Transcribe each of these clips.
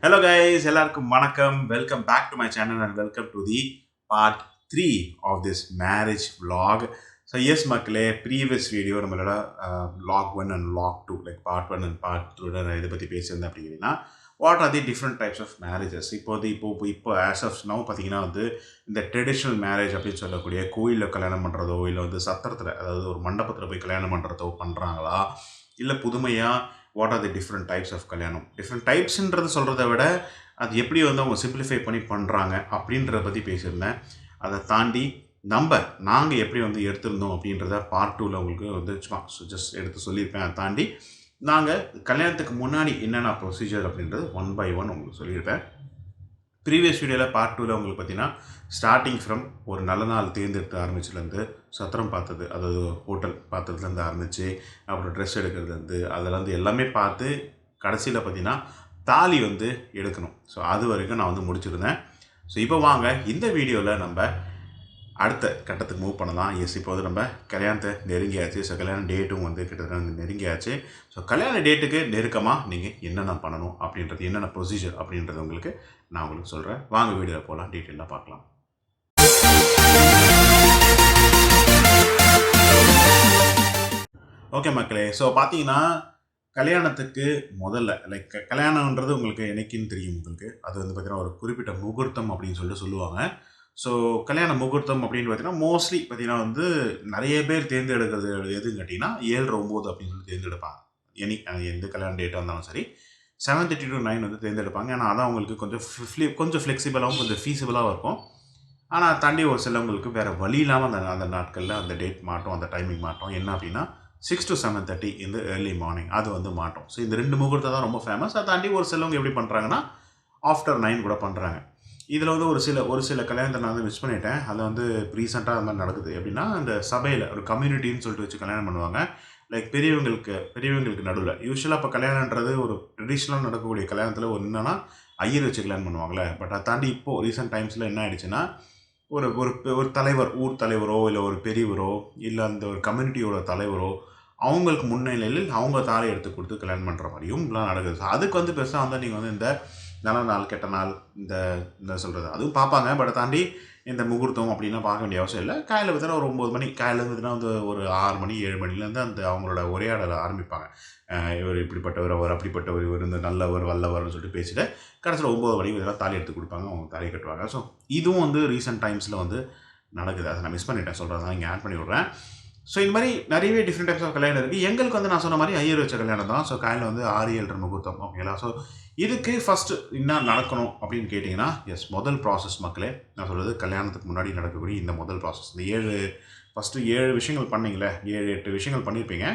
Hello guys, எல்லாருக்கும் வணக்கம். Welcome back to my channel and welcome to the part 3 of this marriage vlog. So yes மக்களே, previous video நம்மளோட vlog 1 and vlog 2 like part 1 and part 2 நான் இதை பற்றி பேசியிருந்தேன் அப்படிங்கன்னா what are the different types of marriages. இப்போ as of now பார்த்தீங்கன்னா வந்து இந்த ட்ரெடிஷ்னல் மேரேஜ் அப்படின்னு சொல்லக்கூடிய கோயிலில் கல்யாணம் பண்ணுறதோ இல்லை வந்து சத்திரத்தில் அதாவது ஒரு மண்டபத்தில் போய் கல்யாணம் பண்ணுறதோ பண்ணுறாங்களா, இல்லை புதுமையாக what are the different types of கல்யாணம். டிஃப்ரெண்ட் டைப்ஸ்ன்றது சொல்கிறத விட அது எப்படி வந்து அவங்க சிம்பிளிஃபை பண்ணி பண்ணுறாங்க அப்படின்றத பற்றி பேசியிருந்தேன். அதை தாண்டி நாங்கள் எப்படி வந்து எடுத்திருந்தோம் அப்படின்றத பார்ட் 2ல் உங்களுக்கு வந்து சும்மா ஜஸ்ட் எடுத்து சொல்லியிருப்பேன். அதை தாண்டி நாங்கள் கல்யாணத்துக்கு முன்னாடி என்னென்ன ப்ரொசீஜர் அப்படின்றது 1 by 1 உங்களுக்கு சொல்லியிருப்பேன். ப்ரீவியஸ் வீடியோவில் பார்ட் 2ல் உங்களுக்கு பார்த்தீங்கன்னா ஸ்டார்டிங் ஃப்ரம் ஒரு நல்ல நாள் தேர்ந்தெடுத்து ஆரம்பிச்சுலேருந்து சத்திரம் பார்த்தது, அதாவது ஹோட்டல் பார்த்ததுலேருந்து ஆரம்பித்து அப்புறம் ட்ரெஸ் எடுக்கிறதுலேருந்து அதில் எல்லாமே பார்த்து கடைசியில் பார்த்தீங்கன்னா தாலி வந்து எடுக்கணும். ஸோ அது வரைக்கும் நான் வந்து முடிச்சிருந்தேன். ஸோ இப்போ வாங்க இந்த வீடியோவில் நம்ம அடுத்த கட்டத்துக்கு மூவ் பண்ணலாம். எஸ், இப்போ வந்து நம்ம கல்யாணத்தை நெருங்கியாச்சு. ஸோ கல்யாண டேட்டும் வந்து கிட்டத்தட்ட நெருங்கியாச்சு. ஸோ கல்யாண டேட்டுக்கு நெருக்கமாக நீங்கள் என்னென்ன பண்ணணும் அப்படின்றது, என்னென்ன ப்ரொசீஜர் அப்படின்றது உங்களுக்கு நான் உங்களுக்கு சொல்கிறேன். வாங்க வீடியோவில் போகலாம், டீட்டெயிலாக பார்க்கலாம். ஓகே மக்களே, ஸோ பார்த்தீங்கன்னா கல்யாணத்துக்கு முதல்ல லைக் கல்யாணன்றது உங்களுக்கு என்னைக்குன்னு தெரியும். உங்களுக்கு அது வந்து பார்த்தீங்கன்னா ஒரு குறிப்பிட்ட முகூர்த்தம் அப்படின்னு சொல்லுவாங்க. ஸோ கல்யாண முகூர்த்தம் அப்படின்னு பார்த்தீங்கன்னா மோஸ்ட்லி பார்த்தீங்கன்னா வந்து நிறைய பேர் தேர்ந்தெடுக்கிறது எதுன்னு கேட்டிங்கன்னா 7-9 அப்படின்னு சொல்லி தேர்ந்தெடுப்பாங்க. எந்த கல்யாண டேட்டாக இருந்தாலும் சரி 7:30 to 9 வந்து தேர்ந்தெடுப்பாங்க. ஏன்னா அதான் அவங்களுக்கு கொஞ்சம் ஃப்ளெக்சிபிளாகவும் கொஞ்சம் ஃபீஸிபிளாகவும் இருக்கும். ஆனால் தாண்டி ஒரு சிலவங்களுக்கு வேறு வழி இல்லாமல் அந்த நாட்களில் அந்த டேட் மாட்டோம், அந்த டைமிங் மாட்டோம். என்ன அப்படின்னா 6 to 7:30 இந்த ஏர்லி மார்னிங் அது வந்து மாட்டோம். ஸோ இந்த 2 முகூர்த்தம் தான் ரொம்ப ஃபேமஸ். அதை தாண்டி ஒரு சிலவங்க எப்படி பண்ணுறாங்கன்னா ஆஃப்டர் 9 கூட பண்ணுறாங்க. இதில் வந்து ஒரு சில கல்யாணத்தை நான் வந்து மிஸ் பண்ணிட்டேன். அதில் வந்து ரீசெண்டாக அது மாதிரி நடக்குது. எப்படின்னா இந்த சபையில் ஒரு கம்யூனிட்டின்னு சொல்லிட்டு வச்சு கல்யாணம் பண்ணுவாங்க. லைக் பெரியவங்களுக்கு நடுவில் யூஸ்வலாக இப்போ கல்யாணன்றது ஒரு ட்ரெடிஷ்னலாக நடக்கக்கூடிய கல்யாணத்தில் ஒரு என்னன்னா ஐயர் வச்சு கல்யாணம் பண்ணுவாங்களே. பட் அதை தாண்டி இப்போது ரீசெண்ட் டைம்ஸில் என்ன ஆகிடுச்சுன்னா ஒரு ஒரு தலைவர், ஊர் தலைவரோ இல்லை ஒரு பெரியவரோ இல்லை அந்த ஒரு கம்யூனிட்டியோட தலைவரோ அவங்களுக்கு முன்னிலையில் அவங்க தாலி எடுத்து கொடுத்து கல்யாணம் பண்ணுற மாதிரியும் இதெல்லாம் நடக்குது. ஸோ அதுக்கு வந்து பெருசாக வந்து நீங்கள் வந்து இந்த நல்ல நாள் கெட்ட நாள் இந்த சொல்கிறது அதுவும் பார்ப்பாங்க. பட் தாண்டி இந்த முகூர்த்தம் அப்படின்லாம் பார்க்க வேண்டிய அவசியம் இல்லை. காலையில் பார்த்தீங்கன்னா ஒரு 9 மணி, காலையில் பார்த்தீங்கன்னா வந்து ஒரு 6 மணி 7 மணிலேருந்து அந்த அவங்களோட உரையாடலை ஆரம்பிப்பாங்க. இவர் இப்படிப்பட்டவர், அவர் அப்படிப்பட்டவர், இவர் இந்த நல்லவர் வல்லவர்னு சொல்லிட்டு பேசிட்டு கடைசியில் 9 மணிக்கு இதெல்லாம் தாலி எடுத்து கொடுப்பாங்க, அவங்க தாலி கட்டுவாங்க. ஸோ இதுவும் வந்து ரீசெண்ட் டைம்ஸில் வந்து நடக்குது. அதை நான் மிஸ் பண்ணிட்டேன், சொல்கிறது தான் இங்கே ஆட் பண்ணி விட்றேன். ஸோ இந்த மாதிரி நிறையவே டிஃப்ரெண்ட் டைப்ஸ் ஆஃப் கல்யாணம் இருக்குது. எங்களுக்கு வந்து நான் சொன்ன மாதிரி ஐயர் வச்ச கல்யாணம் தான். ஸோ காலையில் வந்து 6-7 முகூர்த்தம். ஓகேங்களா? ஸோ இதுக்கு ஃபஸ்ட்டு என்ன நடக்கணும் அப்படின்னு கேட்டிங்கன்னா, எஸ், முதல் ப்ராசஸ் மக்களே நான் சொல்கிறது கல்யாணத்துக்கு முன்னாடி நடக்கக்கூடிய இந்த முதல் ப்ராசஸ். இந்த ஃபஸ்ட்டு 7 விஷயங்கள் பண்ணிங்களே, 7-8 விஷயங்கள் பண்ணியிருப்பீங்க.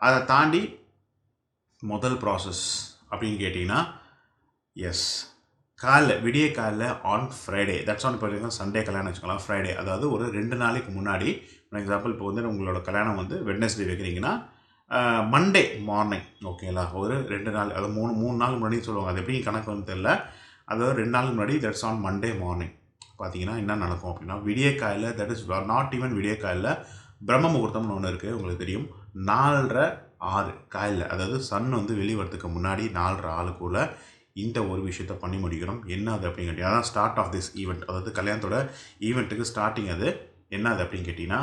அதை தாண்டி முதல் ப்ராசஸ் அப்படின்னு கேட்டிங்கன்னா, எஸ், விடிய காலைல ஆன் ஃப்ரைடே, தட்ஸ் ஆன். இப்போ சண்டே கல்யாணம் வச்சுக்கலாம், ஃப்ரைடே அதாவது ஒரு 2 நாளைக்கு முன்னாடி. ஃபார் எக்ஸாம்பிள் இப்போ வந்து உங்களோட கல்யாணம் வந்து வெட்னஸ்டே வைக்கிறீங்கன்னா மண்டே மார்னிங், ஓகேங்களா, ஒரு 2 நாள், அது 3 நாள் முன்னாடி சொல்லுவாங்க. அது எப்படி கணக்கு வந்து தெரியல. அதாவது 2 நாள் முன்னாடி, தட்ஸ் ஆன் மண்டே மார்னிங் பார்த்தீங்கன்னா என்ன நடக்கும் அப்படின்னா விடிய காலையில், தட் இஸ் நாட் ஈவன் விடிய காலையில், பிரம்ம முகூர்த்தம்னு ஒன்று இருக்குது, உங்களுக்கு தெரியும். 4:30-6 காலையில், அதாவது சன் வந்து வெளிவரத்துக்கு முன்னாடி 4:30-6க்குள்ளே இந்த ஒரு விஷயத்த பண்ணி முடிக்கணும். என்ன அது அப்படின்னு கேட்டிங்கன்னா, அதான் ஸ்டார்ட் ஆஃப் திஸ் ஈவெண்ட், அதாவது கல்யாணத்தோட ஈவெண்ட்டுக்கு ஸ்டார்டிங். அது என்ன அது அப்படின்னு கேட்டிங்கன்னா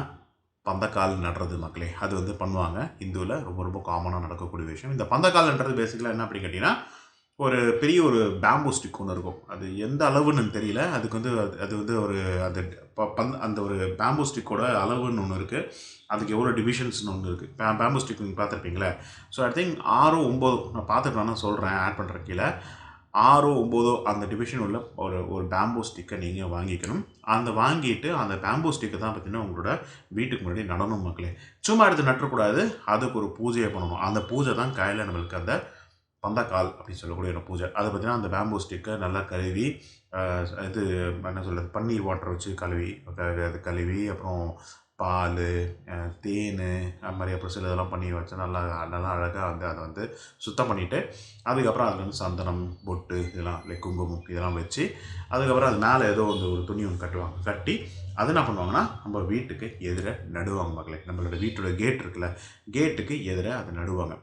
பந்தக்கால் நடுறது மக்களே. அது வந்து பண்ணுவாங்க இந்துவில், ரொம்ப ரொம்ப காமனாக நடக்கக்கூடிய விஷயம். இந்த பந்தக்கால்ன்றது பேசிக்கலாக என்ன அப்படின்னு கேட்டிங்கன்னா ஒரு பெரிய ஒரு பேம்பூ ஸ்டிக் ஒன்று இருக்கும். அது எந்த அளவுன்னு தெரியல. அதுக்கு வந்து அது வந்து ஒரு அந்த ஒரு பேம்பூ ஸ்டிக்கோட அளவுன்னு ஒன்று இருக்குது. அதுக்கு எவ்வளோ டிவிஷன்ஸ்னு ஒன்று இருக்குது. பேம்பூ ஸ்டிக் நீங்கள் பார்த்துருப்பீங்களே. ஸோ ஐ திங்க் 6-9 நான் பார்த்துட்டு வேணால் சொல்கிறேன், ஆட் பண்ணுற கீழே 6-9 அந்த டிவிஷன் உள்ள ஒரு பேம்பூ ஸ்டிக்கை நீங்கள் வாங்கிக்கணும். வாங்கிட்டு அந்த பேம்பூ ஸ்டிக்கை தான் பார்த்தீங்கன்னா உங்களோட வீட்டுக்கு முன்னாடி நடணும் மக்களே. சும்மா எடுத்து நட்டக்கூடாது, அதுக்கு ஒரு பூஜையை பண்ணணும். அந்த பூஜை தான் காலையில் நம்மளுக்கு அந்த பந்தக்கால் அப்படின்னு சொல்லக்கூடிய ஒரு பூஜை. அதை பார்த்தீங்கன்னா அந்த பேம்பூ ஸ்டிக்கை நல்லா கழுவி, இது என்ன சொல்கிறது, பன்னீர் வாட்டர் வச்சு கழுவி அப்புறம் பால், தேன், அது மாதிரி அப்புறம் சில இதெல்லாம் பண்ணி வச்சு நல்லா அழகாக வந்து அதை வந்து சுத்தம் பண்ணிவிட்டு, அதுக்கப்புறம் அதில் வந்து சந்தனம், பொட்டு, இதெல்லாம் லைக் குங்குமம் இதெல்லாம் வச்சு, அதுக்கப்புறம் அது மேலே ஏதோ வந்து ஒரு துணி ஒன்று கட்டி அது என்ன பண்ணுவாங்கன்னா நம்ம வீட்டுக்கு எதிர நடுவாங்க மக்களே. நம்மளோட வீட்டோட கேட் இருக்குல்ல, கேட்டுக்கு எதிர அதை நடுவாங்க.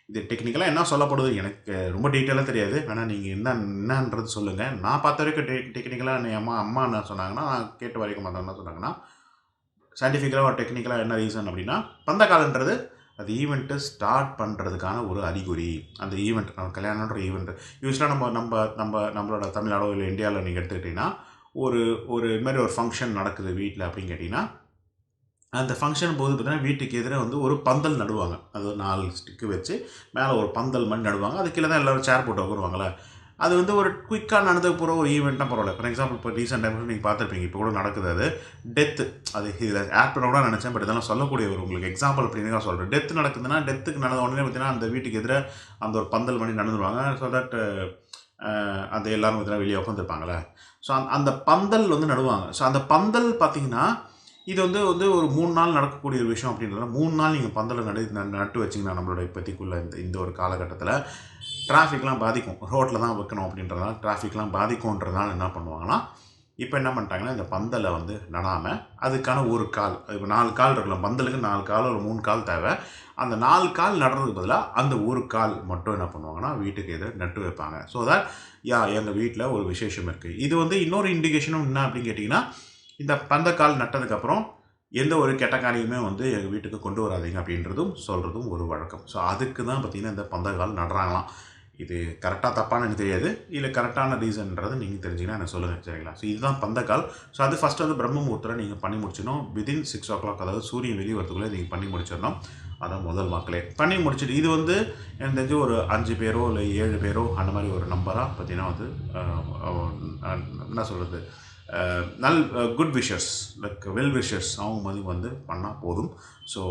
இது டெக்னிக்கலாக என்ன சொல்லப்படுது எனக்கு ரொம்ப டீட்டெயிலாக தெரியாது. வேணா நீங்கள் என்னன்றது சொல்லுங்கள். நான் பார்த்த வரைக்கும் டெக்னிக்கலாக என் அம்மா என்ன சொன்னாங்கன்னா, நான் கேட்ட வரைக்கும் மற்றவங்க என்ன சொன்னாங்கன்னா, சயின்டிஃபிக்கலாக ஒரு டெக்னிக்கலாக என்ன ரீசன் அப்படின்னா, பந்தக்காலன்றது அது ஈவெண்ட்டு ஸ்டார்ட் பண்ணுறதுக்கான ஒரு அறிகுறி. அந்த ஈவெண்ட் கல்யாணன்ற ஈவெண்ட் யூஸ்வலாக நம்மளோட தமிழ்நாடோ இல்லை இந்தியாவில் நீங்கள் எடுத்துக்கிட்டிங்கன்னா, ஒரு ஒரு இது மாதிரி ஒரு ஃபங்க்ஷன் நடக்குது வீட்டில் அப்படின்னு கேட்டிங்கன்னா, அந்த ஃபங்க்ஷன் போது பார்த்தீங்கன்னா வீட்டுக்கு எதிரே வந்து ஒரு பந்தல் நடுவாங்க. அது 4 ஸ்டிக்கு வச்சு மேலே ஒரு பந்தல் மாதிரி நடுவாங்க. அது கீழே தான் எல்லோரும் சேர் போட்டு உட்காருவாங்கள்ல. அது வந்து ஒரு குயிக்காக நடந்து போகிற ஒரு ஈவெண்ட்னா பரவாயில்ல. ஃபார் எக்ஸாம்பிள் இப்போ ரீசெண்ட் டைமில் நீங்கள் பார்த்துருப்பீங்க. இப்போ கூட நடக்குது அது. டெத்து அது இதில் ஆட் பண்ண கூட நினச்சேன். பட் இதெல்லாம் சொல்லக்கூடிய ஒரு உங்களுக்கு எக்ஸாம்பிள் அப்படின்னு தான் சொல்கிறேன். டெத்து நடக்குதுன்னா டெத்துக்கு நடந்த உடனே பார்த்தீங்கன்னா அந்த வீட்டுக்கு எதிரே அந்த ஒரு பந்தல் பண்ணி நடந்துருவாங்க. ஸோ தட் அந்த எல்லோரும் பார்த்தீங்கன்னா வெளியே உட்காந்துருப்பாங்களே. ஸோ அந்த பந்தல் வந்து நடுவாங்க. ஸோ அந்த பந்தல் பார்த்தீங்கன்னா இது வந்து வந்து ஒரு 3 நாள் நடக்கக்கூடிய ஒரு விஷயம் அப்படின்றதுனால 3 நாள் நீங்கள் பந்தலை நட்டு வச்சிங்கன்னா நம்மளோட இப்போதைக்குள்ள இந்த ஒரு காலகட்டத்தில் டிராஃபிக்லாம் பாதிக்கும். ரோட்டில் தான் வைக்கணும் அப்படின்றதுனால டிராஃபிக்லாம் பாதிக்கும்ன்றதுனால என்ன பண்ணுவாங்கன்னா, இப்போ என்ன பண்ணிட்டாங்கன்னா, இந்த பந்தலை வந்து நடாமல் அதுக்கான ஒரு கால் இப்போ 4 கால் இருக்கலாம். பந்தலுக்கு 4 கால் ஒரு 3 கால் தேவை. அந்த 4 கால் நடுறதுக்கு பதிலாக அந்த ஒரு கால் மட்டும் என்ன பண்ணுவாங்கன்னா, வீட்டுக்கு எதிர நட்டு வைப்பாங்க. ஸோ தட் எங்கள் வீட்டில் ஒரு விசேஷம் இருக்குது. இது வந்து இன்னொரு இண்டிகேஷனும் என்ன அப்படின்னு கேட்டிங்கன்னா, இந்த பந்தக்கால் நட்டதுக்கப்புறம் எந்த ஒரு கெட்ட காரியமே வந்து எங்கள் வீட்டுக்கு கொண்டு வராதீங்க அப்படின்றதும் சொல்கிறதும் ஒரு வழக்கம். ஸோ அதுக்கு தான் பார்த்திங்கன்னா இந்த பந்தக்கால் நடுறாங்களாம். இது கரெக்டாக தப்பான்னு எனக்கு தெரியாது. இல்லை கரெக்டான ரீசன்ன்றது நீங்கள் தெரிஞ்சிங்கன்னா எனக்கு சொல்லுங்கள் சரிங்களா. ஸோ இதுதான் பந்தக்கால். ஸோ அது ஃபஸ்ட்டு வந்து பிரம்ம முகூர்த்தத்தில் நீங்கள் பண்ணி முடிச்சிடணும். வித்தின் 6 o'clock அதாவது சூரியன் வெளியே வரதுக்குள்ளே நீங்கள் பண்ணி முடிச்சிடணும். அதான் முதல் மக்களே பண்ணி முடிச்சுட்டு இது வந்து எனக்கு தெரிஞ்சு ஒரு 5 பேரோ இல்லை 7 பேரோ அந்த மாதிரி ஒரு நம்பராக பார்த்தீங்கன்னா வந்து என்ன சொல்கிறது good wishers like well wishers அவங்க மாதிரி வந்து பண்ணால் போதும். ஸோ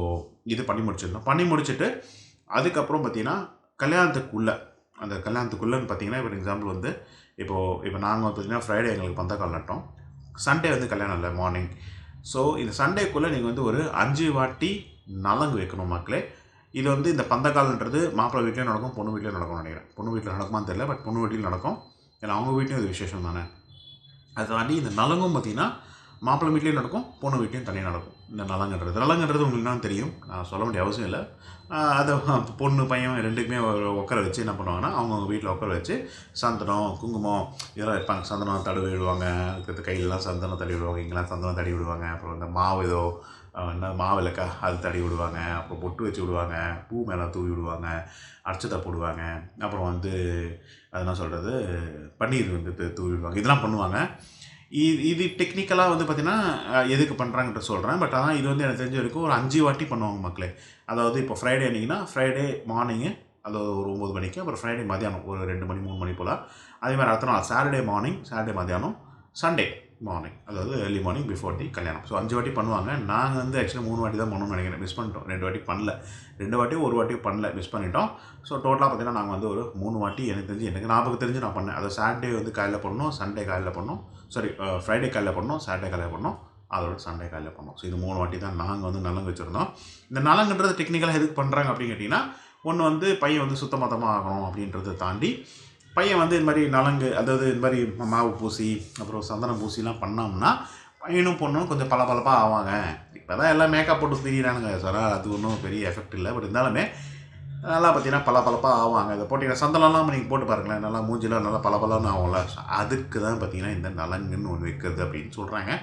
இது பண்ணி முடிச்சிடணும். பண்ணி முடிச்சுட்டு அதுக்கப்புறம் பார்த்தீங்கன்னா அந்த கல்யாணத்துக்குள்ளேன்னு பார்த்தீங்கன்னா இப்போ எக்ஸாம்பிள் வந்து இப்போ நாங்கள் பார்த்தீங்கன்னா ஃப்ரைடே எங்களுக்கு பந்தக்கால் நட்டோம். சண்டே வந்து கல்யாணம் இல்லை மார்னிங். ஸோ இந்த சண்டேக்குள்ளே நீங்கள் வந்து ஒரு 5 வாட்டி நலங்கு வைக்கணும் மக்களே. இது வந்து இந்த பந்தக்கால்ன்றது மாப்பிள்ளை வீட்லேயும் நடக்கும், பொண்ணு வீட்லேயும் நடக்கும்னு நினைக்கிறேன். பொண்ணு வீட்டில் நடக்குமான்னு தெரியல, பட் பொண்ணு வீட்டில் நடக்கும். ஏன்னா அவங்க வீட்லேயும் இது விசேஷம் தானே. அதை தாண்டி இந்த நலங்கும் பார்த்திங்கன்னா மாப்பிள்ளை வீட்லேயும் நடக்கும், பொண்ணு வீட்லேயும் தனியாக நடக்கும். இந்த நலங்குன்றது உங்களுக்கு என்ன தெரியும், நான் சொல்ல வேண்டிய அவசியம் இல்லை. அதை பொண்ணு பையன் ரெண்டுக்குமே உட்கார வச்சு என்ன பண்ணுவாங்கன்னா அவங்கவுங்க வீட்டில் உட்கார வச்சு சந்தனம் குங்குமம் இதெல்லாம் வைப்பாங்க. சந்தனம் தடவி விடுவாங்க, அதுக்கு கையிலலாம் சந்தனம் தடவி விடுவாங்க, இங்கெல்லாம் சந்தனம் தடவி விடுவாங்க. அப்புறம் இந்த மாவு ஏதோ என்ன மாவு இல்லைக்கா அது தடவி விடுவாங்க. அப்புறம் பொட்டு வச்சு விடுவாங்க, பூ மேலே தூவி விடுவாங்க, அர்ச்சத்தை போடுவாங்க. அப்புறம் வந்து அது என்ன சொல்கிறது பன்னீர் வந்து தூவி விடுவாங்க. இதெல்லாம் பண்ணுவாங்க. இது டெக்னிக்கலாக வந்து பார்த்திங்கன்னா எதுக்கு பண்ணுறாங்கன்ற சொல்கிறேன். பட் ஆனால் இது வந்து எனக்கு தெரிஞ்ச வரைக்கும் ஒரு 5 வாட்டி பண்ணுவாங்க மக்களே. அதாவது இப்போ ஃப்ரைடே அன்றைக்கினா ஃப்ரைடே மார்னிங்கு அதாவது ஒரு 9 மணிக்கு, அப்புறம் ஃப்ரைடே மதியானம் ஒரு 2 மணி 3 மணி போல். அதே மாதிரி அடுத்த நாள் சாட்டர்டே மார்னிங், சாட்டர்டே மதியானம், சண்டே மார்னிங் அதாவது ஏர்லி மார்னிங் பிஃபோர் தி கல்யாணம். ஸோ 5 வாட்டி பண்ணுவாங்க. நாங்கள் வந்து ஆக்சுவலி 3 வாட்டி தான் பண்ணணும்னு நினைக்கிறேன். மிஸ் பண்ணிட்டோம். 2 வாட்டி பண்ணல. 2 வாட்டியும் 1 வாட்டியும் பண்ணல, மிஸ் பண்ணிட்டோம். ஸோ டோட்டலாக பார்த்திங்கன்னா நாங்கள் வந்து ஒரு 3 வாட்டி எனக்கு ஞாபகம் தெரிஞ்சு நான் பண்ணேன். அதாவது சாட்டர்டே வந்து காலையில் பண்ணணும், சண்டே காலையில் பண்ணணும், ஃப்ரைடே காலையில் பண்ணணும், சாட்டர்டே காலையில் பண்ணணும், அதோட சண்டே காலையில் பண்ணோம். ஸோ இது 3 வாட்டி தான் நாங்கள் வந்து நலங்கு வச்சுருந்தோம். இந்த நலங்குன்றது டெக்னிக்கலாக எதுக்கு பண்ணுறாங்க அப்படின்னு கேட்டிங்கன்னா, ஒன்று வந்து பையன் வந்து சுத்தமத்தமாக ஆகணும் அப்படின்றத தாண்டி பையன் வந்து இது மாதிரி நலங்கு அதாவது இது மாதிரி மாவு பூசி அப்புறம் சந்தனம் பூசிலாம் பண்ணோம்னா பையனும் பொண்ணும் கொஞ்சம் பளபளப்பாக ஆவாங்க. இப்போ தான் எல்லாம் மேக்கப் போட்டு திரியிறானுங்க சார், அது ஒன்றும் பெரிய எஃபெக்ட் இல்லை. பட் இருந்தாலுமே நல்லா பார்த்தீங்கன்னா பளபளப்பாக ஆவாங்க. இதை போட்டிங்கன்னா சந்தனம்லாம் நீங்கள் போட்டு பாருங்களேன், நல்லா மூஞ்சிலாம் நல்லா பளபளன்னு ஆகும்ல. அதுக்கு தான் பார்த்தீங்கன்னா இந்த நலங்குன்னு ஒன்று வைக்கிறது அப்படின்னு சொல்கிறாங்க.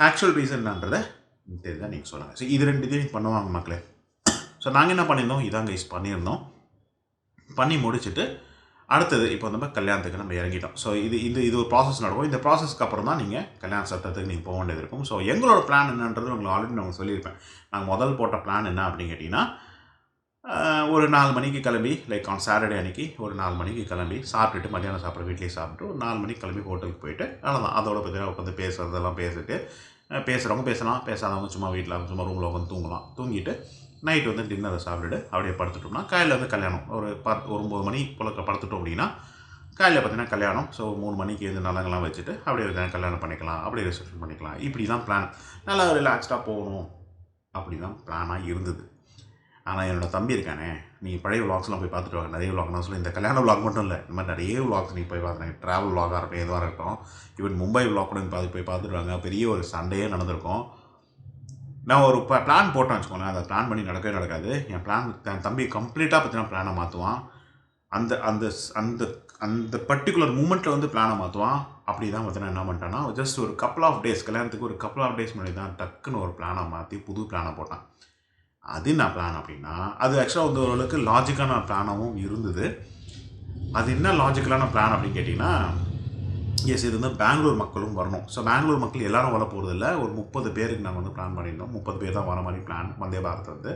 ஆக்சுவல் ரீசன் என்னன்றதை தெரிஞ்சால் நீங்கள் சொல்லுங்கள். ஸோ இது 2 இதையும் பண்ணுவாங்க மக்களே. ஸோ நாங்கள் என்ன பண்ணியிருந்தோம், இதாங்க பண்ணியிருந்தோம். பண்ணி முடிச்சுட்டு அடுத்தது இப்போ நம்ம கல்யாணத்துக்கு நம்ம இறங்கிட்டோம். ஸோ இது ஒரு ப்ராசஸ் நடக்கும். இந்த ப்ராசஸ்க்கு அப்புறம் தான் நீங்கள் கல்யாண சட்டத்துக்கு நீங்கள் போக வேண்டியது இருக்கும். ஸோ எங்களோட பிளான் என்னன்றது உங்களுக்கு ஆல்ரெடி நான் சொல்லியிருப்பேன். நாங்கள் முதல் போட்ட பிளான் என்ன அப்படின்னு கேட்டிங்கன்னா, ஒரு 4 மணிக்கு கிளம்பி லைக் ஆன் சாட்டர்டே அன்றைக்கி ஒரு 4 மணிக்கு கிளம்பி சாப்பிட்டுட்டு மத்தியானம் சாப்பிட்ற வீட்லேயே சாப்பிட்டு ஒரு 4 மணிக்கு கிளம்பி ஹோட்டலுக்கு போயிட்டு அவ்வளோதான். அதோட பார்த்தீங்கன்னா உட்காந்து பேசுகிறதெல்லாம் பேசிட்டு பேசுகிறவங்க பேசலாம், பேசாதவங்க சும்மா வீட்டில் சும்மா ரூமில் உட்காந்து தூங்கிட்டு நைட்டு வந்து டின்னரை சாப்பிட்டுட்டு அப்படியே படுத்துட்டோம்னா காலையில் வந்து கல்யாணம் ஒரு 9 மணி போல் படுத்துட்டோம் அப்படின்னா காலையில் பார்த்தீங்கன்னா கல்யாணம். ஸோ 3 மணிக்கு வந்து நலங்கெல்லாம் வச்சுட்டு அப்படியே கல்யாணம் பண்ணிக்கலாம், அப்படியே ரிசப்ஷன் பண்ணிக்கலாம். இப்படி தான் பிளான். நல்லா ரிலாக்ஸ்டாக போகணும் அப்படி தான் பிளானாக இருந்தது. ஆனால் என்னோடய தம்பி இருக்கானே, நீங்கள் பழைய விளாக்ஸ்லாம் போய் பார்த்துட்டு வாங்க. நிறைய விளாக் நான் சொல்லி இந்த கல்யாண விளாக் மட்டும் இல்லை, இந்த மாதிரி நிறைய விளாக்ஸ் நீங்கள் போய் பார்த்துருங்க. ட்ராவல் விளாகாக இருக்கட்டும், எதுவாக இருக்கட்டும், ஈவன் மும்பை விளாக் கூட போய் பார்த்துட்டு வாங்க. பெரிய ஒரு சண்டையே நடந்திருக்கும். நான் ஒரு பிளான் போட்டேன்னு வச்சுக்கோங்களேன், அதை பிளான் பண்ணி நடக்கவே நடக்காது. என் தம்பி கம்ப்ளீட்டாக பார்த்தீங்கன்னா பிளானை மாற்றுவான். அந்த அந்த அந்த அந்த பர்ட்டிகுலர் மூமெண்ட்டில் வந்து பிளானை மாற்றுவான். அப்படி தான் பார்த்தீங்கன்னா என்ன பண்ணிட்டான்னா, ஜஸ்ட் ஒரு கப்புள் ஆஃப் டேஸ், கல்யாணத்துக்கு ஒரு கப்புள் ஆஃப் டேஸ் முன்னாடி தான் டக்குன்னு ஒரு பிளானை மாற்றி புது பிளானை போட்டான். அது என்ன பிளான் அப்படின்னா, அது ஆக்சுவலாக வந்து ஓரளவுக்கு லாஜிக்கான பிளானாகவும் இருந்தது. அது என்ன லாஜிக்கலான பிளான் அப்படின்னு கேட்டிங்கன்னா, எஸ் இது வந்து பெங்களூர் மக்களும் வரணும். ஸோ பெங்களூர் மக்கள் எல்லாரும் வர போகிறதில்ல. ஒரு 30 பேருக்கு நாங்கள் வந்து பிளான் பண்ணியிருந்தோம். 30 பேர் தான் வர மாதிரி பிளான் வந்தே பாரத் வந்து.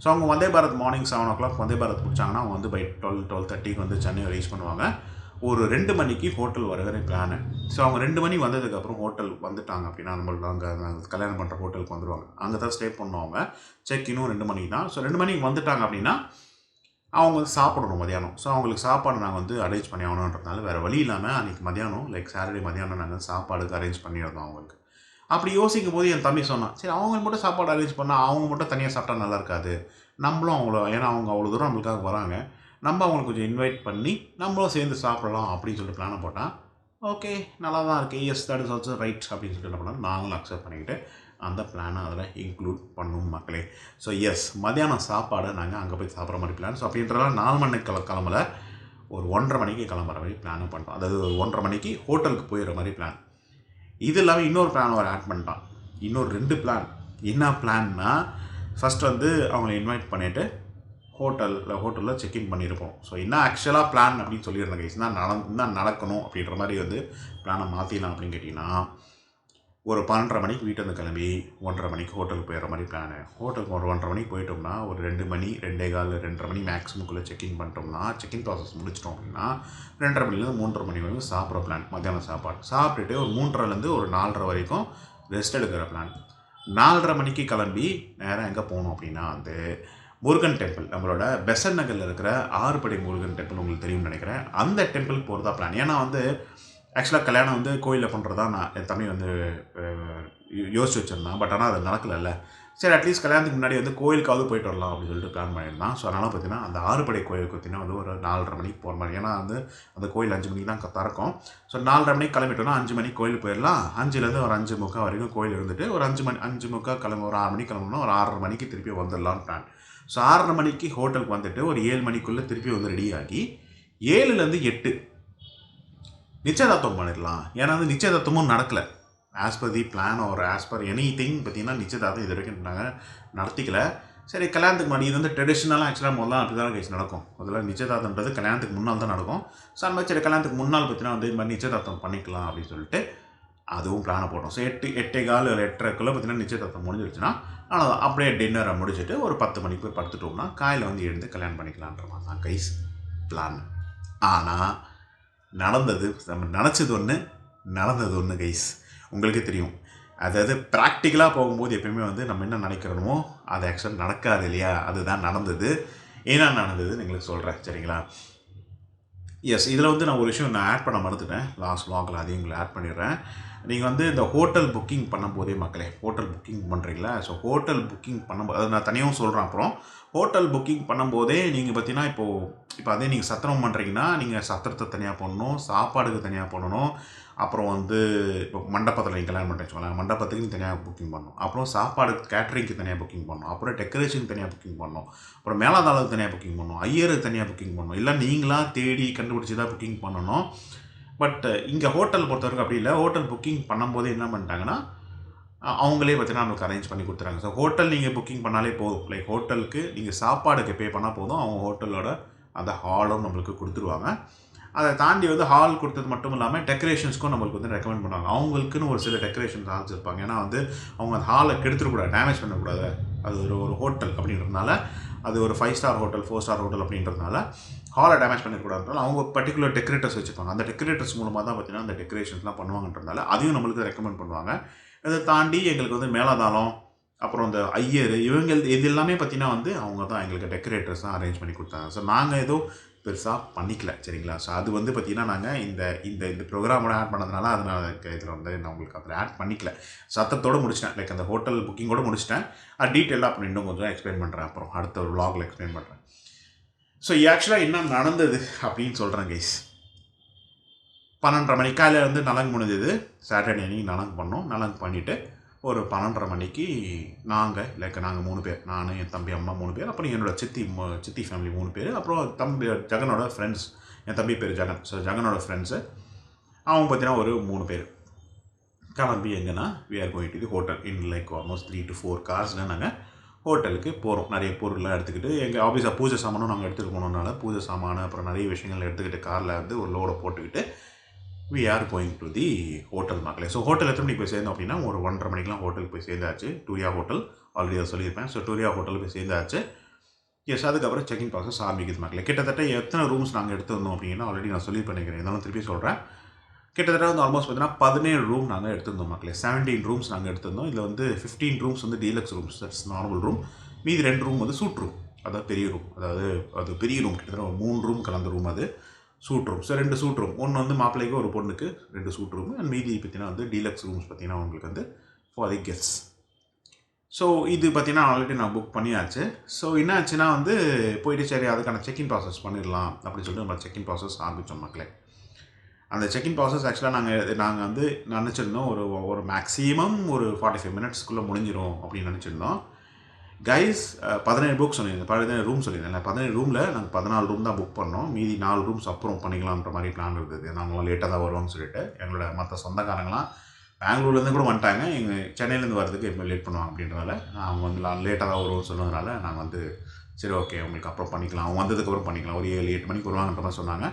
ஸோ அவங்க வந்தே பாரத் மார்னிங் 7 வந்தே பாரத் பிடிச்சாங்கன்னா, அவங்க வந்து பை 12:30க்கு வந்து சென்னை ரீச் பண்ணுவாங்க. ஒரு 2 மணிக்கு ஹோட்டல் வரவே பிளானு. ஸோ அவங்க 2 மணி வந்ததுக்கப்புறம் ஹோட்டல் வந்துட்டாங்க அப்படின்னா, நம்மளுக்கு அங்கே கல்யாணம் பண்ணுற ஹோட்டலுக்கு வந்துடுவாங்க. அங்கே தான் ஸ்டே பண்ணுவாங்க. செக் இன்னும் 2 மணிக்கு தான். ஸோ 2 மணிக்கு வந்துட்டாங்க அப்படின்னா, அவங்க வந்து சாப்பிடணும் மதியானம். ஸோ அவங்களுக்கு சாப்பாடு நாங்கள் வந்து அரேஞ்ச் பண்ணி ஆகணுன்றதுனால வேறு வழி இல்லாமல் அன்றைக்கி மதியானம் சாட்டர்டே மதியானம் நாங்கள் சாப்பாடுக்கு அரேஞ்ச் பண்ணியிருந்தோம் அவங்களுக்கு. அப்படி யோசிக்கும் போது என் தம்பி சொன்னான், சரி அவங்க மட்டும் சாப்பாடு அரேஞ்ச் பண்ணால் அவங்க மட்டும் தனியாக சாப்பிட்டா நல்லா இருக்காது. நம்மளும் அவங்கள, ஏன்னா அவங்க அவ்வளோ தூரம் நம்மளுக்காக வராங்க, நம்ம அவங்களுக்கு கொஞ்சம் இன்வைட் பண்ணி நம்மளும் சேர்ந்து சாப்பிடலாம் அப்படின்னு சொல்லிட்டு பிளானை போட்டான். ஓகே, நல்லா தான் இருக்குது. S that is also right அப்படின்னு சொல்லிட்டு என்ன பண்ணால் நாங்களும் அக்செப்ட் பண்ணிக்கிட்டு அந்த பிளானை அதில் இன்க்ளூட் பண்ணும் மக்களே. ஸோ எஸ், மதியானம் சாப்பாடை நாங்கள் அங்கே போய் சாப்பிட்ற மாதிரி பிளான். ஸோ அப்படின்றதால 4 மணிக்கு கிளம்பல, ஒரு 1:30 மணிக்கு கிளம்புற மாதிரி பிளானும் பண்ணிட்டோம். அதாவது 1:30 மணிக்கு ஹோட்டலுக்கு போயிடுற மாதிரி பிளான். இது இல்லாமல் இன்னொரு பிளான் அவர் ஆட் பண்ணிட்டான். இன்னொரு 2 பிளான். என்ன பிளான்னா, ஃபஸ்ட் வந்து அவங்கள இன்வைட் பண்ணிவிட்டு ஹோட்டலில் செக்இன் பண்ணியிருப்போம். ஸோ என்ன ஆக்சுவலாக பிளான் அப்படின்னு சொல்லியிருந்தேன் கைஸ். என்ன நடக்கணும் அப்படின்ற மாதிரி வந்து பிளானை மாற்றிடலாம் அப்படின்னு கேட்டிங்கன்னா, ஒரு 12:30 மணிக்கு வீட்டிலேருந்து கிளம்பி 1:30 மணிக்கு ஹோட்டலுக்கு போயிடுற மாதிரி பிளானு. ஹோட்டலுக்கு ஒரு 1:30 மணிக்கு போயிட்டோம்னா, ஒரு 2 மணி 2:15 2:30 மணி மேக்ஸிமுக்குள்ளே செக்இன் பண்ணிட்டோம்னா, செக்இன் ப்ராசஸ் முடிச்சிட்டோம் அப்படின்னா 2:30 மணிலேருந்து 3:30 மணி வரைக்கும் சாப்பிட்ற பிளான். மத்தியானம் சாப்பாடு சாப்பிட்டுட்டு ஒரு 3:30லேருந்து ஒரு 4:30 வரைக்கும் ரெஸ்ட் எடுக்கிற பிளான். 4:30 மணிக்கு கிளம்பி நேராக எங்கே போகணும் அப்படின்னா வந்து முருகன் டெம்பிள், நம்மளோட பெசன்ட் நகரில் இருக்கிற 6 படை முருகன் டெம்பிள் உங்களுக்கு தெரியும்னு நினைக்கிறேன். அந்த டெம்பிளுக்கு போகிறதா பிளான். ஏன்னா வந்து ஆக்சுவலாக கல்யாணம் வந்து கோயிலில் பண்ணுறதா நான் என் தம்பி வந்து யோசிச்சு வச்சுருந்தான். பட் ஆனால் அது நடக்கலைல்ல. சரி, அட்லீஸ்ட் கல்யாணத்துக்கு முன்னாடி வந்து கோயிலுக்காவது போயிட்டு வரலாம் அப்படின்னு சொல்லிட்டு பிளான் பண்ணியிருந்தான். ஸோ அதனால் பார்த்தீங்கன்னா அந்த 6 படை கோயிலுக்கு பார்த்தீங்கன்னா வந்து ஒரு 4:30 மணிக்கு போகிற மாதிரி. ஏன்னா வந்து அந்த கோயில் 5 மணிக்கு தான் திறக்கும். ஸோ 4:30 மணிக்கு கிளம்பிட்டோன்னா 5 மணிக்கு கோயிலுக்கு போயிடலாம். 5லேருந்து ஒரு 5:45 வரைக்கும் கோயில் இருந்துட்டு ஒரு 5:45 கிளம்பி ஒரு 6 மணிக்கு கிளம்புனா ஒரு 6:30 மணிக்கு திருப்பி வந்துடலான்னு பிளான். ஸோ 6:30 மணிக்கு ஹோட்டலுக்கு வந்துட்டு ஒரு 7 மணிக்குள்ளே திருப்பி வந்து ரெடி ஆகி 7லேருந்து 8 நிச்சயதார்த்தம் பண்ணிடலாம். ஏன்னா வந்து நிச்சயதார்த்தமும் நடக்கலை. ஆஸ் பர் தி பிளான் ஒரு ஆஸ் பர் எனி திங் பார்த்தீங்கன்னா நிச்சயதார்த்தம் இது வரைக்கும் நாங்கள் நடத்திக்கல. சரி, கல்யாணத்துக்கு முன்னாடி இது வந்து ட்ரெடிஷ்னலாக ஆக்சுவலாக முதல்ல அப்படி தான் கேஸ் நடக்கும். முதல்ல நிச்சயதார்த்தம்ன்றது கல்யாணத்துக்கு முன்னால் தான் நடக்கும். ஸோ அந்த மாதிரி சரி கல்யாணத்துக்கு முன்னால் பார்த்தீங்கன்னா வந்து இது மாதிரி நிச்சயதார்த்தம் பண்ணிக்கலாம் அப்படின்னு சொல்லிட்டு அதுவும் பிளானை போட்டோம். ஸோ 8:15 ஒரு 8:30க்குள்ளே பார்த்தீங்கன்னா நிச்சயதார்த்தம் முடிஞ்சிருச்சுன்னா ஆனால் அப்படியே டின்னரை முடிச்சுட்டு ஒரு 10 மணிக்கு போய் படுத்துட்டோம்னா காலையில் வந்து எழுந்து கல்யாணம் பண்ணிக்கலான்ற மாதிரி தான் கைஸ் பிளான். ஆனால் நடந்தது, நம்ம நினச்சது ஒன்று, நடந்தது ஒன்று கைஸ். உங்களுக்கே தெரியும். அதாவது ப்ராக்டிக்கலாக போகும்போது எப்பயுமே வந்து நம்ம என்ன நினைக்கிறோமோ அது ஆக்சுவலாக நடக்காது இல்லையா? அதுதான் நடந்தது. ஏன்னா நடந்ததுன்னு எங்களுக்கு சொல்கிறேன், சரிங்களா? எஸ், இதில் வந்து நான் ஒரு விஷயம் நான் ஆட் பண்ண மறந்துட்டேன். லாஸ்ட் வ்ளாகில் அதையும் உங்களை ஆட் பண்ணிடுறேன். நீங்கள் வந்து இந்த ஹோட்டல் புக்கிங் பண்ணும்போதே மக்களே, ஹோட்டல் புக்கிங் பண்ணுறீங்களா? ஸோ ஹோட்டல் புக்கிங் பண்ணும்போது அதை நான் தனியாகவும் சொல்கிறேன். அப்புறம் ஹோட்டல் புக்கிங் பண்ணும்போதே நீங்கள் பார்த்தீங்கன்னா இப்போ அதே நீங்கள் சத்திரம் பண்ணுறீங்கன்னா நீங்கள் சத்திரத்தை தனியாக பண்ணணும், சாப்பாடுக்கு தனியாக பண்ணணும். அப்புறம் வந்து இப்போ மண்டபத்தில் நீங்கள் கல்யாணம் பண்ணுறேன்னு வச்சுக்கோங்களேன், மண்டபத்துக்கு நீங்கள் தனியாக புக்கிங் பண்ணணும். அப்புறம் சாப்பாடு கேட்ரிங்க்கு தனியாக புக்கிங் பண்ணணும். அப்புறம் டெக்கரேஷனுக்கு தனியாக புக்கிங் பண்ணணும். அப்புறம் மேலாதாளுக்கு தனியாக புக்கிங் பண்ணணும். ஐயருக்கு தனியாக புக்கிங் பண்ணணும். இல்லை நீங்களாக தேடி கண்டுபிடிச்சி தான் புக்கிங் பண்ணணும். பட் இங்கே ஹோட்டல் பொறுத்தவரைக்கும் அப்படி இல்லை. ஹோட்டல் புக்கிங் பண்ணும்போது என்ன பண்ணிட்டாங்கன்னா அவங்களே பார்த்தீங்கன்னா நம்மளுக்கு அரேஞ்ச் பண்ணி கொடுத்துறாங்க. ஸோ ஹோட்டல் நீங்கள் புக்கிங் பண்ணாலே போதும். லைக் ஹோட்டலுக்கு நீங்கள் சாப்பாடுக்கு பே பண்ணால் போதும், அவங்க ஹோட்டலோட அந்த ஹாலும் நம்மளுக்கு கொடுத்துருவாங்க. அதை தாண்டி வந்து ஹால் கொடுத்தது மட்டும் இல்லாமல் டெக்கரேஷன்ஸ்க்கும் நம்மளுக்கு வந்து ரெக்கமெண்ட் பண்ணுவாங்க. அவங்களுக்குன்னு ஒரு சில டெக்கரேஷன்ஸ் ஹால்ஸ் இருப்பாங்க. ஏன்னா வந்து அவங்க அந்த ஹாலை கெடுத்துடக்கூடாது, டேமேஜ் பண்ணக்கூடாது. அது ஒரு ஹோட்டல் அப்படின்றதுனால, அது ஒரு 5 ஸ்டார் ஹோட்டல் 4 ஸ்டார் ஹோட்டல் அப்படின்றதுனால ஹாலை டேமேஜ் பண்ணிடக்கூடாதுனால அவங்க பர்டிகுலர் டெக்கரேட்டர்ஸ் வச்சுருப்பாங்க. அந்த டெக்கரேட்டர்ஸ் மூலமாக தான் பார்த்தீங்கன்னா அந்த டெக்கரேஷன்ஸ்லாம் பண்ணுவாங்கன்றதுனால அதையும் நம்மளுக்கு ரெக்கமெண்ட் பண்ணுவாங்க. இதை தாண்டி எங்களுக்கு வந்து மேலதாளம், அப்புறம் இந்த ஐயர், இவங்க இது எல்லாமே பார்த்தீங்கன்னா வந்து அவங்க தான் எங்களுக்கு டெக்கரேட்டர்ஸ் தான் அரேஞ்ச் பண்ணி கொடுத்தாங்க. ஸோ நாங்கள் ஏதோ பெருசாக பண்ணிக்கல, சரிங்களா? ஸோ அது வந்து பார்த்திங்கன்னா நாங்கள் இந்த இந்த இந்த ப்ரோக்ராமோட ஆட் பண்ணதுனால அதனால் இதில் வந்து நான் உங்களுக்கு அதில் ஆட் பண்ணிக்கல. சத்தத்தோடு முடிச்சிட்டேன். லைக் அந்த ஹோட்டல் புக்கிங்கோடு முடிச்சிட்டேன். அது டீட்டெயிலாக அப்புறம் இன்னும் கொஞ்சம் எக்ஸ்பிளைன் பண்ணுறேன். அப்புறம் அடுத்த ஒரு vlogல எக்ஸ்பிளைன் பண்ணுறேன். ஸோ ஆக்சுவலாக என்ன நடந்தது அப்படின்னு சொல்கிறேன் கைஸ். 12:30 மணிக்கு காலையில் வந்து நலங்கு முடிஞ்சது. சாட்டர்டே அன்னைக்கு நலங்கு பண்ணோம். நலங்கு பண்ணிவிட்டு ஒரு 12:30 மணிக்கு நாங்கள் 3 பேர், நான் என் தம்பி அம்மா 3 பேர், அப்புறம் என்னோட சித்தி ஃபேமிலி 3 பேர், அப்புறம் தம்பி ஜெகனோட ஃப்ரெண்ட்ஸ், என் தம்பி பேர் ஜெகன். ஸோ ஜெகனோட ஃப்ரெண்ட்ஸு அவங்க பார்த்தீங்கன்னா ஒரு 3 பேர் கிளம்பி எங்கன்னா we are going to the hotel in almost 3 to 4 கார்ஸில் நாங்கள் ஹோட்டலுக்கு போகிறோம். நிறைய பொருள்லாம் எடுத்துக்கிட்டு எங்கள் ஆஃபீஸாக பூஜை சாமானும் நாங்கள் எடுத்துகிட்டு போனோம்னால பூஜை சாமான் அப்புறம் நிறைய விஷயங்கள் எடுத்துக்கிட்டு காரில் வந்து ஒரு லோடை போட்டுக்கிட்டு we are going to the hotel மக்களே. ஸோ ஹோட்டல் எத்தனை மணிக்கு போய் சேர்ந்தோம் அப்படின்னா ஒரு 1:30 மணிக்கெலாம் ஹோட்டலுக்கு போய் சேர்ந்தாச்சு. டூரியா ஹோட்டல் ஆல்ரெடி அதை சொல்லியிருப்பேன். ஸோ டூரியா ஹோட்டலுக்கு போய் சேர்ந்தாச்சு. எஸ், அதுக்கப்புறம் செக்கிங் ப்ராசஸ் ஆரம்பிக்குது மக்களே. கிட்டத்தட்ட எத்தனை ரூம்ஸ் நாங்கள் எடுத்துருந்தோம் அப்படின்னா ஆல்ரெடி நான் சொல்லி பண்ணிக்கிறேன், இருந்தாலும் திருப்பி சொல்கிறேன். கிட்டத்தட்ட வந்து ஆல்மோஸ்ட் பார்த்தீங்கன்னா 17 ரூம் நாங்கள் எடுத்திருந்தோம் மக்களே. 17 ரூம்ஸ் நாங்கள் எடுத்திருந்தோம். இதில் வந்து 15 ரூம்ஸ் வந்து deluxe rooms, that's normal room. மீதி 2 ரூம் வந்து சூட் ரூம், அதாவது பெரிய ரூம், அது பெரிய ரூம், கிட்டத்தட்ட 3 ரூம் கலந்த ரூம், அது suite room. So 2 suite room, ஒன்று வந்து மாப்பிள்ளைக்கு ஒரு பொண்ணுக்கு 2 சூட் ரூம், அண்ட் மீதி பார்த்தீங்கன்னா வந்து டீலக்ஸ் ரூம்ஸ் பார்த்தீங்கன்னா உங்களுக்கு வந்து ஃபார் தி கெஸ்ட்ஸ். ஸோ இது பார்த்தீங்கன்னா ஆல்ரெடி நான் புக் பண்ணியாச்சு. ஸோ என்ன ஆச்சுன்னா வந்து போயிட்டு சரி அதுக்கான செக்இன் ப்ராசஸ் பண்ணிடலாம் அப்படின்னு சொல்லிட்டு நம்ம செக்இன் ப்ராசஸ் ஆரம்பித்தோம் மக்களே. அந்த செக்இன் ப்ராசஸ் ஆக்சுவலாக நாங்கள் வந்து நினச்சிருந்தோம் ஒரு மேக்ஸிமம் ஒரு 45 மினிட்ஸ்க்குள்ளே முடிஞ்சிடும் அப்படின்னு நினச்சிருந்தோம். கைஸ் 17 புக் சொல்லியிருந்தேன், 17 ரூம் சொல்லியிருந்தேன். 17 ரூமில் நாங்கள் 14 ரூம் தான் புக் பண்ணோம். மீதி 4 ரூம்ஸ் அப்புறம் பண்ணிக்கலான்ற மாதிரி பிளான் இருந்தது. நாங்களும் லேட்டாக தான் வருவோம்னு சொல்லிட்டு எங்களோட மற்ற சொந்தக்காரங்களாம் பெங்களூர்லேருந்து கூட வந்துட்டாங்க. எங்கள் சென்னையிலேருந்து வரதுக்கு எப்போ லேட் பண்ணுவாங்க அப்படின்றதால அவங்க வந்து லேட்டாக தான் வருவோம்னு சொன்னதுனால நாங்கள் வந்து சரி ஓகே உங்களுக்கு அப்புறம் பண்ணிக்கலாம், அவங்க வந்ததுக்கப்புறம் பண்ணிக்கலாம், ஒரு 7-8 மணிக்கு வருவாங்கன்ற மாதிரி சொன்னாங்க.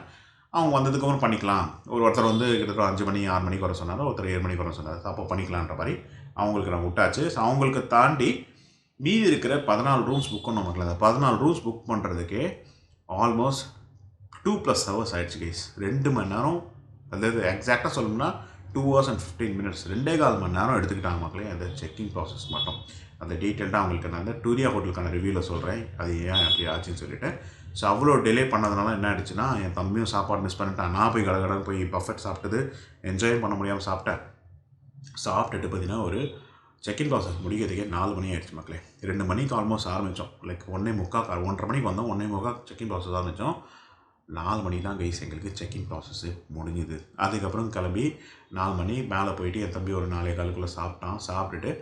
அவங்க வந்ததுக்கப்புறம் பண்ணிக்கலாம். ஒருத்தர் வந்து கிட்டத்தட்ட 5 மணி 6 மணிக்கு வர சொன்னார், ஒருத்தர் 7 மணிக்கு வர சொன்னார். அப்போ பண்ணிக்கலான்ற மாதிரி அவங்களுக்கு நான் விட்டாச்சு. ஸோ அவங்களுக்கு தாண்டி மீதி இருக்கிற 14 ரூம்ஸ் புக் பண்ணோம் மக்கள். அந்த 14 ரூம்ஸ் புக் பண்ணுறதுக்கே ஆல்மோஸ்ட் 2+ ஹவர்ஸ் ஆகிடுச்சு கைஸ். 2 மணி நேரம், அதாவது எக்ஸாக்டாக சொல்லணும்னா 2 hours and 15 minutes, 2.25 மணி நேரம் எடுத்துக்கிட்டாங்க மக்களே அந்த செக்கிங் ப்ராசஸ் மட்டும். அந்த டீட்டெயில்டாக அவங்களுக்கு நான் அந்த டூரியா ஹோட்டலுக்கான ரிவ்யூவில் சொல்கிறேன் அது ஏன் அப்படி ஆச்சுன்னு சொல்லிட்டு. ஸோ அவ்வளோ டிலே பண்ணதுனால என்ன ஆகிடுச்சுன்னா என் தம்பியும் சாப்பாடு மிஸ் பண்ணிட்டான். நான் போய் கடகடன்னு போய் பஃபெட் சாப்பிட்டது என்ஜாயும் பண்ண முடியாமல் சாப்பிட்டுட்டு பார்த்தீங்கன்னா ஒரு செக்இன் ப்ராசஸ் முடிக்கிறதுக்கே 4 மணி ஆகிடுச்சு மக்களே. 2 மணிக்கு ஆல்மோஸ்ட் ஆரம்பித்தோம், 1:45 மணிக்கு வந்தோம், 1:45 செக்இன் ப்ராசஸ் ஆரம்பித்தோம். 4 மணி தான் கைஸ் எங்களுக்கு செக்இன் ப்ராசஸ்ஸு முடிஞ்சுது. அதுக்கப்புறம் கிளம்பி 4 மணி மேலே போயிட்டு என் தம்பி ஒரு 4:15 சாப்பிட்டுட்டு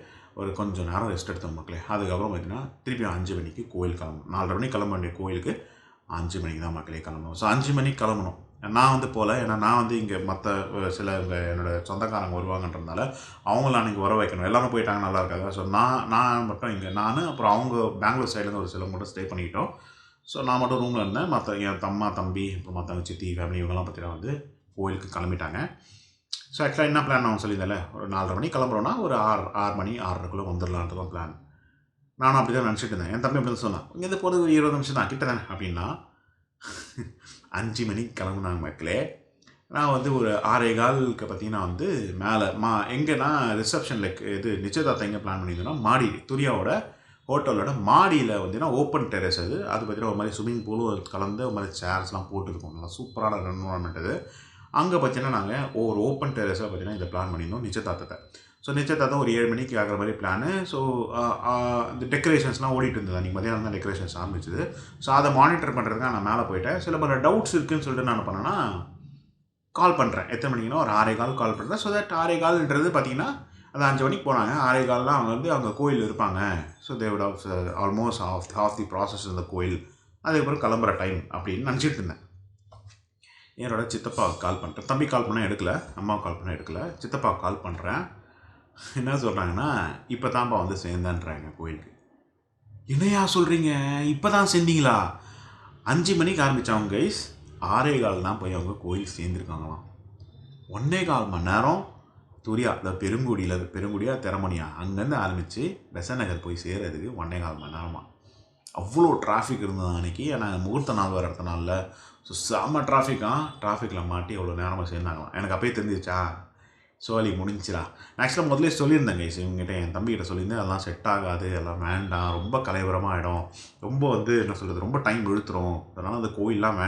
ஒரு கொஞ்சம் நேரம் ரெஸ்ட் எடுத்தோம் மக்களே. அதுக்கப்புறம் பார்த்திங்கன்னா திருப்பி 5 மணிக்கு கோயில் கிளம்பணும். 4:30 மணிக்கு கிளம்ப வேண்டிய கோயிலுக்கு 5 மணிக்கு தான் மக்களே கிளம்பணும். ஸோ 5 மணிக்கு கிளம்பணும். நான் வந்து போகல, ஏன்னா நான் வந்து இங்கே மற்ற சில என்னோடய சொந்தக்காரங்க வருவாங்கன்றதுனால அவங்கள அன்றைக்கி வர வைக்கணும். எல்லோரும் போயிட்டாங்க, நல்லா இருக்காது. ஸோ நான் மட்டும் இங்கே அப்புறம் அவங்க பெங்களூர் சைட்லேருந்து ஒரு சில மட்டும் ஸ்டே பண்ணிக்கிட்டோம். ஸோ நான் மட்டும் ரூமில் இருந்தேன். மற்ற என் தம்பி அப்புறம் மற்றவங்க சித்தி ஃபேமிலி இவங்கெல்லாம் பார்த்தீங்கன்னா வந்து கோயிலுக்கு கிளம்பிட்டாங்க. ஸோ ஆக்சுவலாக என்ன பிளான் நான் சொல்லியிருந்தேன்ல, ஒரு 4:30 மணிக்கு கிளம்புறோன்னா ஒரு 6 மணி 6:30 வந்துடலான்ட்டு தான் பிளான். நானும் அப்படி தான் நினச்சிட்டு இருந்தேன். என் தம்பி அப்படி தான் சொன்னான், இங்கேருந்து போகிறது 20 நிமிஷம் தான் கிட்ட தானே அப்படின்னா. 5 மணிக்கு கிளம்புனாங்க மக்களே. நான் வந்து ஒரு 6:15 பார்த்தீங்கன்னா வந்து மேலே எங்கன்னா ரிசப்ஷனில் நிச்சயதார்த்தம் எங்கே பிளான் பண்ணியிருந்தோன்னா மாடி துரியாவோட ஹோட்டலோட மாடியில் வந்துன்னா ஓப்பன் டெரஸ் அது பார்த்தீங்கன்னா ஒரு மாதிரி ஸ்விம்மிங் பூலும் கலந்து ஒரு மாதிரி சேர்ஸ்லாம் போட்டுருக்கோம். நல்லா சூப்பரான என்வரான்மெண்ட் அது. அங்கே பார்த்தீங்கன்னா நாங்கள் ஒரு ஓப்பன் டெரஸாக பார்த்தீங்கன்னா இதை பிளான் பண்ணியிருந்தோம் நிச்சயதார்த்தத்தை. ஸோ நிச்சயதார்த்தம் ஒரு 7 மணிக்கு ஆகிற மாதிரி பிளானு. ஸோ இந்த டெக்கரேஷன்ஸ்லாம் ஓடிட்டு இருந்தது. அன்றைக்கி மதியானம் தான் டெக்கரேஷன்ஸ் ஆரம்பிச்சிது. ஸோ அதை மானிட்டர் பண்ணுறதுக்காக நான் மேலே போயிட்டேன். சில பல டவுட்ஸ் இருக்குதுன்னு சொல்லிட்டு நான் என்ன பண்ணேன்னா கால் பண்ணுறேன். எத்தனை மணிக்குன்னா ஒரு 6:15 கால் பண்ணுறேன். ஸோ தட் 6:15 பார்த்தீங்கன்னா அது 5 மணிக்கு போனாங்க. 6:15 அவங்க வந்து அங்கே கோயில் இருப்பாங்க. ஸோ தேவோட ஆல்மோஸ்ட் half தி ப்ராசஸ் இந்த கோயில், அதுக்கப்புறம் கிளம்புற டைம் அப்படின்னு நினச்சிட்டு இருந்தேன். என்னோட சித்தப்பாவுக்கு கால் பண்ணிட்டேன். தம்பி கால் பண்ணால் எடுக்கலை, அம்மாவுக்கு கால் பண்ணால் எடுக்கலை. சித்தப்பாவுக்கு கால் பண்ணுறேன். என்ன சொல்கிறாங்கன்னா இப்போ தான்ப்பா வந்து சேர்ந்தான்றாங்க கோயிலுக்கு. என்னையா சொல்கிறீங்க, இப்போ தான் சேர்ந்தீங்களா? 5 மணிக்கு ஆரம்பித்தவங்க கைஸ் 6:15 தான் போய் அவங்க கோயில் சேர்ந்துருக்காங்களாம். 1.25 மணி நேரம் துரியா இந்த பெருங்குடியா திறமணியா அங்கேருந்து ஆரம்பித்து பெசன் நகர் போய் சேர்கிறதுக்கு 1.25 மணி நேரமாக. அவ்வளோ டிராஃபிக் இருந்தது அன்றைக்கி. நாங்கள் முகூர்த்த நாள் வர இடத்த நாளில் ஸோ செம்ம டிராஃபிக்கில் மாட்டி அவ்வளோ நேரமாக சேர்ந்தாங்களாம். எனக்கு அப்போயே தெரிஞ்சிச்சா சோழி முடிஞ்சிடா. நான் ஆக்சுவலாக முதலே சொல்லியிருந்தேங்க இவங்ககிட்ட, என் தம்பிக்கிட்ட சொல்லியிருந்தேன் அதெல்லாம் செட் ஆகாது, எல்லாம் வேண்டாம், ரொம்ப கலைவரமாக ஆகிடும், ரொம்ப வந்து என்ன சொல்கிறது ரொம்ப டைம் இழுத்துரும், அதனால் அந்த கோயிலெலாம்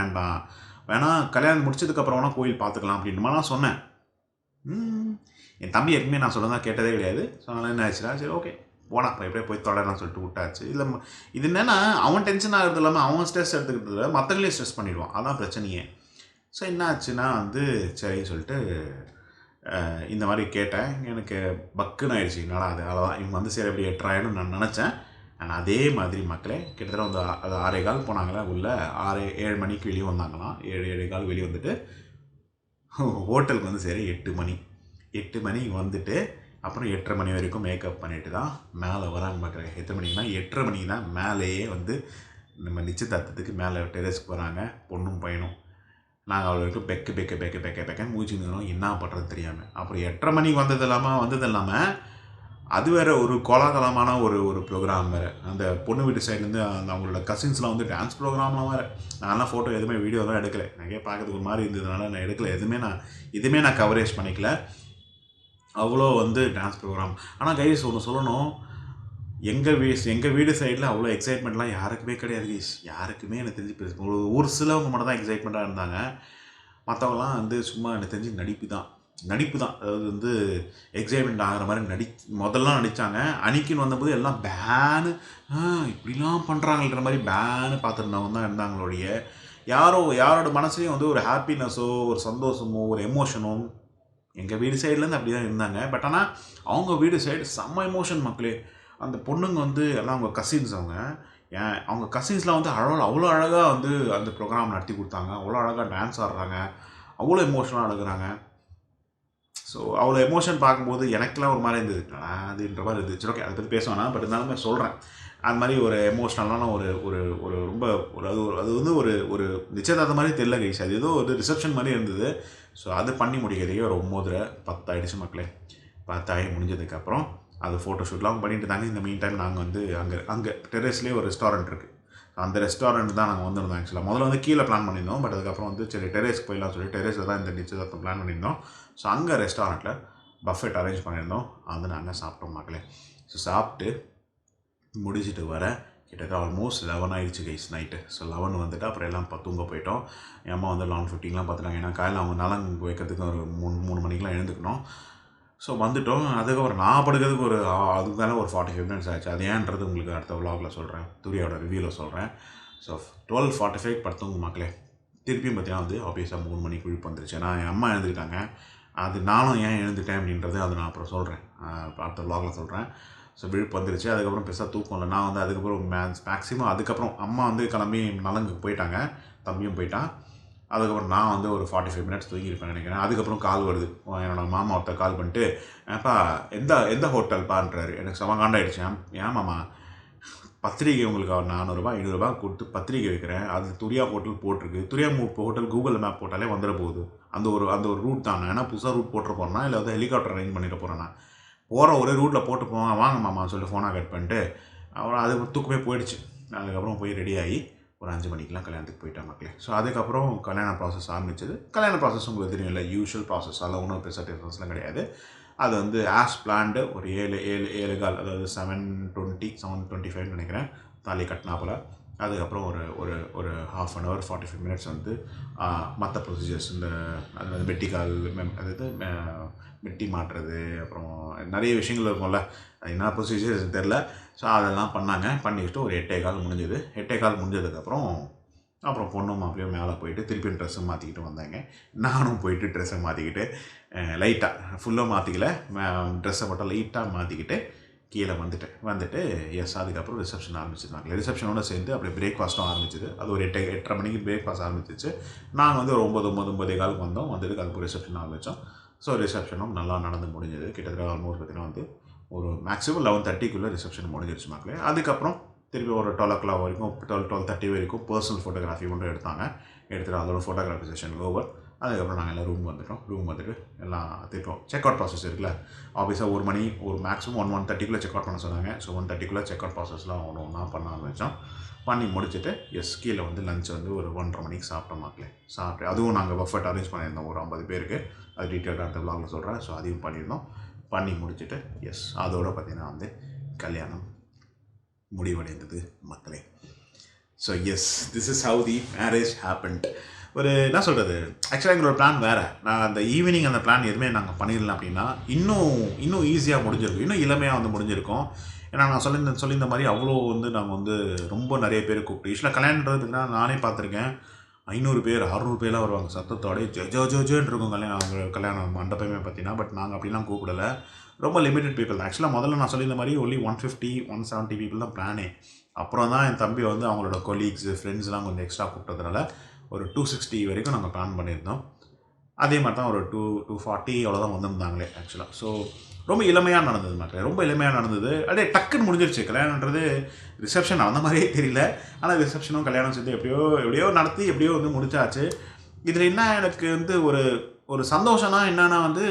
வேணாம் கல்யாணம் முடிச்சதுக்கப்புறம் வேணால் கோயில் பார்த்துக்கலாம் அப்படின்ற மாதிரி நான் சொன்னேன். என் தம்பி ஏற்கனவே நான் சொன்னதான் கேட்டதே கிடையாது. ஸோ அதனால் என்ன ஆச்சுன்னா சரி ஓகே போனா எப்படியே போய் தொடரலாம் சொல்லிட்டு விட்டாச்சு. இல்லை இது என்னென்னா அவன் டென்ஷன் ஆகிறது இல்லாமல் அவன் ஸ்ட்ரெஸ் எடுத்துக்கிட்டதில்ல மற்றவங்களே ஸ்ட்ரெஸ் பண்ணிடுவான், அதான் பிரச்சனையே. ஸோ என்ன ஆச்சுன்னா வந்து சரின்னு சொல்லிட்டு இந்த மாதிரி கேட்டேன். எனக்கு பக்குன்னு ஆயிடுச்சு. என்னடா அது அவ்வளோதான் இவங்க வந்து சரி எப்படி 8:30 நான் நினச்சேன். ஆனால் அதே மாதிரி மக்களே கிட்டத்தட்ட வந்து அது 6:15 போனாங்களே உள்ள 7 மணிக்கு வெளியே வந்தாங்களாம். 7:15 வெளியே வந்துட்டு ஹோட்டலுக்கு வந்து சரி 8 மணிக்கு வந்துட்டு அப்புறம் 8:30 மணி வரைக்கும் மேக்கப் பண்ணிட்டு தான் மேலே வராங்க மக்களே. எத்தனை மணிக்குனா 8:30 மணிக்கு தான் மேலேயே வந்து நம்ம நிச்சயதார்த்தத்துக்கு மேலே டெரஸ்க்கு வராங்க பொண்ணும் பையனும். நாங்கள் அவ்வளோ வரைக்கும் பெக்க மூச்சுங்கிறோம் என்ன பண்ணுறது தெரியாமல். அப்புறம் 8:30 மணிக்கு வந்தது இல்லாமல் அது வேறு ஒரு கோலாகலமான ஒரு ப்ரோக்ராம் வேறு. அந்த பொண்ணு வீட்டு சைட்லேருந்து அந்த அவங்களோட கசின்ஸ்லாம் வந்து டான்ஸ் ப்ரோக்ராம்லாம் வேறு. நான்லாம் ஃபோட்டோ எதுவுமே வீடியோலாம் எடுக்கலை. எனக்கே பார்க்கறதுக்கு ஒரு மாதிரி இருந்ததுனால நான் எடுக்கலை. எதுவுமே நான் கவரேஜ் பண்ணிக்கல. அவ்வளோ வந்து டான்ஸ் ப்ரோக்ராம். ஆனால் கைஸ் ஒன்று சொல்லணும், எங்கள் வீடு சைடில் அவ்வளோ எக்ஸைட்மெண்ட்லாம் யாருக்குமே கிடையாது கைஸ். யாருக்குமே எனக்கு தெரிஞ்சு ஒரு சிலவங்க மட்டும் தான் எக்ஸைட்மெண்ட்டாக இருந்தாங்க. மற்றவங்களாம் வந்து சும்மா எனக்கு தெரிஞ்சு நடிப்பு தான். அதாவது வந்து எக்ஸைட்மெண்ட் ஆகிற மாதிரி முதல்லாம் நடித்தாங்க. அன்னைக்குன்னு வந்தபோது எல்லாம் பேனு இப்படிலாம் பண்ணுறாங்கன்ற மாதிரி பேனு பார்த்துருந்தவங்க தான் இருந்தாங்களோடைய. யாரோட மனசுலையும் வந்து ஒரு ஹாப்பினஸோ ஒரு சந்தோஷமோ ஒரு எமோஷனோ எங்கள் வீடு சைட்லேருந்து அப்படி தான் இருந்தாங்க. பட் ஆனால் அவங்க வீடு சைடு செம்ம எமோஷன் மக்களே. அந்த பொண்ணுங்க வந்து எல்லாம் அவங்க கசின்ஸ் அவங்க கசின்ஸ்லாம் வந்து அவ்வளோ அழகாக வந்து அந்த ப்ரோக்ராம் நடத்தி கொடுத்தாங்க. அவ்வளோ அழகாக டான்ஸ் ஆடுறாங்க, அவ்வளோ எமோஷனாக அழுகுறாங்க. ஸோ அவ்வளோ எமோஷன் பார்க்கும்போது எனக்குலாம் ஒரு மாதிரி இருந்தது. அதுன்ற மாதிரி இருந்துச்சு. ஓகே, அதை பற்றி பேசுவேன்னா பட் இருந்தாலுமே சொல்கிறேன். அது மாதிரி ஒரு எமோஷ்னலான ஒரு ஒரு ஒரு ரொம்ப அது வந்து ஒரு நிச்சயதார்த்தம் மாதிரி தெரியல கைஸ். அது ஏதோ ஒரு ரிசப்ஷன் மாதிரி இருந்தது. ஸோ அது பண்ணி முடிக்கிறதுக்கே ஒரு 9:10 ஆகிடுச்சு மக்களே. 10 முடிஞ்சதுக்கப்புறம் அது ஃபோட்டோ ஷூட்லாம் பண்ணிட்டு இருந்தாங்க. இந்த மீன் டைம் நாங்கள் வந்து அங்கே டெரஸ்லேயே ஒரு ரெஸ்டாரண்ட் இருக்குது. அந்த ரெஸ்டாரண்ட் தான் நாங்கள் வந்திருந்தோம். ஆக்சுவலாக முதல்ல வந்து கீழே பிளான் பண்ணியிருந்தோம். பட் அதுக்கப்புறம் வந்து சரி டெரேஸ்க்கு போயிடலாம் சொல்லி டெரேஸில் தான் இந்த நிச்சயதார்த்தம் பிளான் பண்ணியிருந்தோம். ஸோ அங்கே ரெஸ்டாரண்ட்டில் பஃபெட் அரேஞ்ச் பண்ணியிருந்தோம். அது நாங்கள் சாப்பிட்டோம் மக்களே. ஸோ சாப்பிட்டு முடிச்சுட்டு வர கிட்டத்தட்ட ஆல்மோஸ்ட் 11 ஆகிடுச்சு கைஸ் நைட்டு. ஸோ 11 வந்துட்டு அப்புறம் எல்லாம் தூங்க போயிட்டோம். என் அம்மா வந்து 11:15 பார்த்துட்டாங்க. ஏன்னா காலையில் அவங்க நலங்கு வைக்கிறதுக்கு ஒரு 3 மணிக்கெலாம் எழுந்துக்கணும். ஸோ வந்துவிட்டோம். அதுக்கப்புறம் நான் படுக்கிறதுக்கு அதுக்கு மேலே ஒரு 45 மினிட்ஸ் ஆச்சு. அது ஏன்றது உங்களுக்கு அடுத்த விலாகில் சொல்கிறேன், துரியோட ரிவ்யூவில் சொல்கிறேன். ஸோ 12:45 படுத்தவங்க மக்களே. திருப்பியும் பார்த்தீங்கன்னா வந்து ஆப்வியஸாக 3 மணிக்கு விழிப்பு வந்துருச்சு. நான் என் அம்மா எழுந்துக்கிட்டாங்க. அது நானும் ஏன் எழுந்துட்டேன் அப்படின்றது அதை நான் அப்புறம் சொல்கிறேன், அடுத்த விலாகில் சொல்கிறேன். ஸோ விழிப்பு வந்துருச்சு. அதுக்கப்புறம் பெருசாக தூக்கம் இல்லை. நான் வந்து அதுக்கப்புறம் மேக்ஸிமம் அதுக்கப்புறம் அம்மா வந்து கிளம்பி நலங்குக்கு போயிட்டாங்க, தம்பியும் போயிட்டான். அதுக்கப்புறம் நான் வந்து ஒரு 45 மினிட்ஸ் தூங்கியிருப்பேன் நினைக்கிறேன். அதுக்கப்புறம் கால் வருது. என்னோடய மாமா ஒருத்தர் கால் பண்ணிட்டு, ஏப்பா எந்த ஹோட்டல்ப்பான்றாரு. எனக்கு செம காண்டாயிடுச்சு. ஏன் மாமா, பத்திரிக்கை உங்களுக்கு 400 500 கொடுத்து பத்திரிக்கை வைக்கிறேன், அது துரியா ஹோட்டல் போட்டிருக்கு. துரியா ஹோட்டல் கூகுள் மேப் போட்டாலே வந்துட போகுது. அந்த ஒரு ரூட் தான். நான் ஏன்னா புதுசாக ரூட் போட்டு போகிறேன்னா இல்லை வந்து ஹெலிகாப்டர் அரேஞ்ச் பண்ணிட்டு போகிறேன்னா போகிற ஒரே ரூட்டில் போட்டு போவாங்க. வாங்க மாமா சொல்லிட்டு ஃபோனாக கட் பண்ணிட்டு அப்புறம் அது தூக்கமே போயிடுச்சு. அதுக்கப்புறம் போய் ரெடி ஆகி ஒரு 5 மணிக்கெலாம் கல்யாணத்துக்கு போயிட்டான் மக்களே. ஸோ அதுக்கப்புறம் கல்யாண ப்ராசஸ் ஆரம்பிச்சது. கல்யாண ப்ராசஸ் உங்களுக்கு தெரியும் இல்லை, யூஷுவல் ப்ராசஸ். அதில் ஒன்றும் பெருசாக டிஃப்ரென்ஸ்லாம் கிடையாது. அது வந்து ஆஸ் பிளான்டு ஒரு 7 அதாவது 7:25 நினைக்கிறேன் தாலி கட்டினாப்புல. அதுக்கப்புறம் ஒரு ½ அன் ஹவர் 45 மினிட்ஸ் வந்து மற்ற ப்ரொசீஜர்ஸ், இந்த அது வெட்டிக்கால் அதாவது வெட்டி மாட்டுறது, அப்புறம் நிறைய விஷயங்கள் இருக்கும்ல, அது என்ன ப்ரொசீஜர்ஸ் தெரில. ஸோ அதெல்லாம் பண்ணாங்க. பண்ணிவிட்டு ஒரு 8:15 முடிஞ்சது. 8:15 முடிஞ்சதுக்கப்புறம் அப்புறம் பொண்ணும் மாப்பிளையும் மேலே போயிட்டு திருப்பியும் ட்ரெஸ்ஸை மாற்றிக்கிட்டு வந்தாங்க. நானும் போயிட்டு ட்ரெஸ்ஸை மாற்றிக்கிட்டு லைட்டாக ஃபுல்லாக மாற்றிக்கல, ட்ரெஸ்ஸை மட்டும் லைட்டாக மாற்றிக்கிட்டு கீழே வந்துட்டு அதுக்கப்புறம் ரிசப்ஷன் ஆரம்பிச்சிருந்தாங்க. ரிசப்ஷனோட சேர்ந்து அப்படியே பிரேக்ஃபாஸ்ட்டும் ஆரம்பிச்சிது. அது ஒரு 8:30 மணிக்கு பிரேக்ஃபாஸ்ட் ஆரம்பிச்சிச்சு. நாங்கள் வந்து ஒரு 9:15 வந்தோம். வந்துட்டு அதுக்கு ரிசப்ஷன் ஆரம்பித்தோம். ஸோ ரிசப்ஷனும் நல்லா நடந்து முடிஞ்சது. கிட்டத்தட்ட ஆல்மோஸ்ட் பார்த்தீங்கன்னா வந்து ஒரு மேக்ஸிமம் 11:30க்குள்ளே ரிசப்ஷன் முடிஞ்சிருச்சு மக்களே. அதுக்கப்புறம் திருப்பி ஒரு 12 வரைக்கும் 12:30 வரைக்கும் பர்சனல் ஃபோட்டோகிராஃபி மட்டும் எடுத்துகிட்டு அதோட ஃபோட்டோகிராஃபி செஷன் ஓவர். அதுக்கப்புறம் நாங்கள் எல்லாம் ரூம் வந்துட்டு எல்லாம் திருப்போம். செக் அவுட் ப்ராசஸ் இருக்குல்ல, ஆஃபீஸாக 1 மணி ஒரு மேக்ஸிமம் 1:30க்குள்ளே செக் அவுட் பண்ண சொன்னாங்க. ஸோ 1:30க்குள்ளே செக் அவுட் ப்ராசஸ்லாம் ஒன்றா பண்ண ஆரம்பித்தோம். பண்ணி முடிச்சுட்டு கீழே வந்து லஞ்ச் வந்து ஒரு 1:30 மணிக்கு சாப்பிட்டோம் மக்களே. சாப்பிட்டு அதுவும் நாங்கள் பஃபெட் அரேஞ்ச் பண்ணியிருந்தோம் ஒரு 50 பேருக்கு. அது டீட்டெயில்டாக அடுத்த விலாகில் சொல்கிறேன். ஸோ அதையும் பண்ணியிருந்தோம். பண்ணி முடிச்சுட்டு அதோடு பார்த்திங்கன்னா வந்து கல்யாணம் முடிவடைந்தது மக்களே. So this is how the marriage happened. என்ன சொல்கிறது, ஆக்சுவலாக எங்களோட பிளான் வேறு. நான் அந்த ஈவினிங் அந்த பிளான் எதுவுமே நாங்கள் பண்ணிடலாம் அப்படின்னா இன்னும் ஈஸியாக முடிஞ்சிருக்கும், இன்னும் இளமையாக வந்து முடிஞ்சிருக்கும். ஏன்னா நான் சொல்லியிருந்த மாதிரி அவ்வளோ வந்து நாங்கள் வந்து ரொம்ப நிறைய பேர் கூப்பிட்டு யூஸ்வலாக கல்யாணன்றது பார்த்திங்கன்னா நானே பார்த்துருக்கேன். 500 பேர் 600 பேர்லாம் வருவாங்க. சத்தத்தோடயே ஜே ஜோ ஜோ ஜோன்னு இருக்கும் அவங்க கல்யாணம் மண்டபமே பார்த்தீங்கன்னா. பட் நாங்கள் அப்படிலாம் கூப்பிடல. ரொம்ப லிமிட்டட் பீப்பிள் தான். ஆக்சுவலாக முதல்ல நான் சொல்லியிருந்த மாதிரி ஒன்லி 150 170 பீப்பிள் தான் பிளானே. அப்புறம் தான் என் தம்பி வந்து அவங்களோட கொலீக்ஸு ஃப்ரெண்ட்ஸ்லாம் கொஞ்சம் எக்ஸ்ட்ரா கூப்பிட்டதுனால ஒரு 260 வரைக்கும் நாங்கள் பிளான் பண்ணியிருந்தோம். அதே மாதிரி தான் ஒரு 240 அவ்வளோதான் வந்திருந்தாங்களே ஆக்சுவலாக. ஸோ ரொம்ப எளிமையாக நடந்தது மக்களே. ரொம்ப எளிமையாக நடந்தது. அப்படியே டக்குன்னு முடிஞ்சிருச்சு. கல்யாணன்றது ரிசப்ஷன் அந்த மாதிரியே தெரியல. ஆனால் ரிசப்ஷனும் கல்யாணம் சேர்த்து எப்படியோ நடத்தி எப்படியோ வந்து முடிச்சாச்சு. இதில் என்ன எனக்கு வந்து ஒரு ஒரு சந்தோஷம்னா என்னென்னா வந்து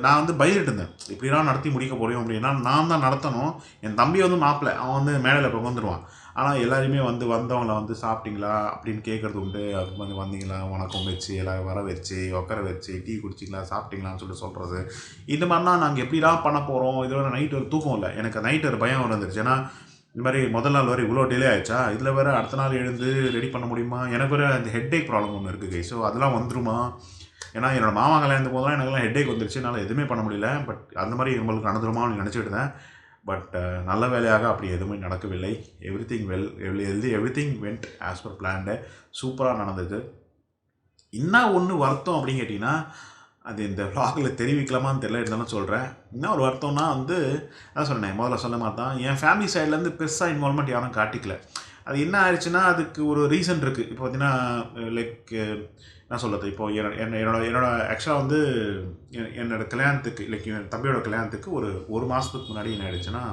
நான் வந்து பயந்துட்டு இருந்தேன். இப்படிலாம் நடத்தி முடிக்க போகிறோம் அப்படின்னா நான் தான் நடத்தணும். என் தம்பி வந்து மாப்பிள்ளை, அவன் வந்து மேடையில் இப்போ வந்துடுவான். ஆனால் எல்லாருமே வந்து வந்தவங்கள வந்து சாப்பிட்டீங்களா அப்படின்னு கேட்குறது உண்டு. அதுக்கு வந்து வந்தீங்களா வணக்கம் வச்சு எல்லோரும் வர வச்சு உட்கார வச்சு டீ குடிச்சிங்களா சாப்பிட்டீங்களான்னு சொல்லிட்டு சொல்கிறது. இந்த மாதிரினா நாங்கள் எப்படிலாம் பண்ண போகிறோம். இதோட நைட்டு ஒரு தூக்கம் இல்லை. எனக்கு நைட்டு ஒரு பயம் வந்துருச்சு. ஏன்னா இந்த மாதிரி முதல் நாள் வரை இவ்வளோ டிலே ஆகிடுச்சா, இதில் வேறு அடுத்த நாள் எழுந்து ரெடி பண்ண முடியுமா, எனக்கு வேறு அந்த ஹெட்டேக் ப்ராப்ளம் ஒன்று இருக்குது கை. ஸோ அதெல்லாம் வந்துருமா. ஏன்னா என்னோடய மாமா கல்யாணத்து போதெல்லாம் எனக்குலாம் ஹெட்டேக் வந்துருச்சு. என்னால் எதுவுமே பண்ண முடியல. பட் அந்த மாதிரி நம்மளுக்கு நடந்துருமான்னு நினச்சிட்டு இருந்தேன். பட் நல்ல வேலையாக அப்படி எதுவுமே நடக்கவில்லை. Everything went as per planned. சூப்பராக நடந்தது. என்ன ஒன்று வருத்தம் அப்படின்னு கேட்டிங்கன்னா, அது இந்த விளாகில் தெரிவிக்கலாமான்னு தெரியல, இருந்தாலும் சொல்கிறேன். என்ன ஒரு வருத்தம்னா வந்து அதான் சொன்னேன் முதல்ல சொன்ன மாதிரி தான், என் ஃபேமிலி சைட்லேருந்து பெருசாக இன்வால்மெண்ட் யாரும் காட்டிக்கல. அது என்ன ஆயிடுச்சுன்னா அதுக்கு ஒரு ரீசன் இருக்குது. இப்போ பார்த்தீங்கன்னா லைக் என்ன சொல்கிறது, இப்போது என்னோட ஆக்சுவலாக வந்து என்னோடய கல்யாணத்துக்கு லைக் என் தம்பியோட கல்யாணத்துக்கு ஒரு மாதத்துக்கு முன்னாடி என்ன ஆயிடுச்சுன்னா,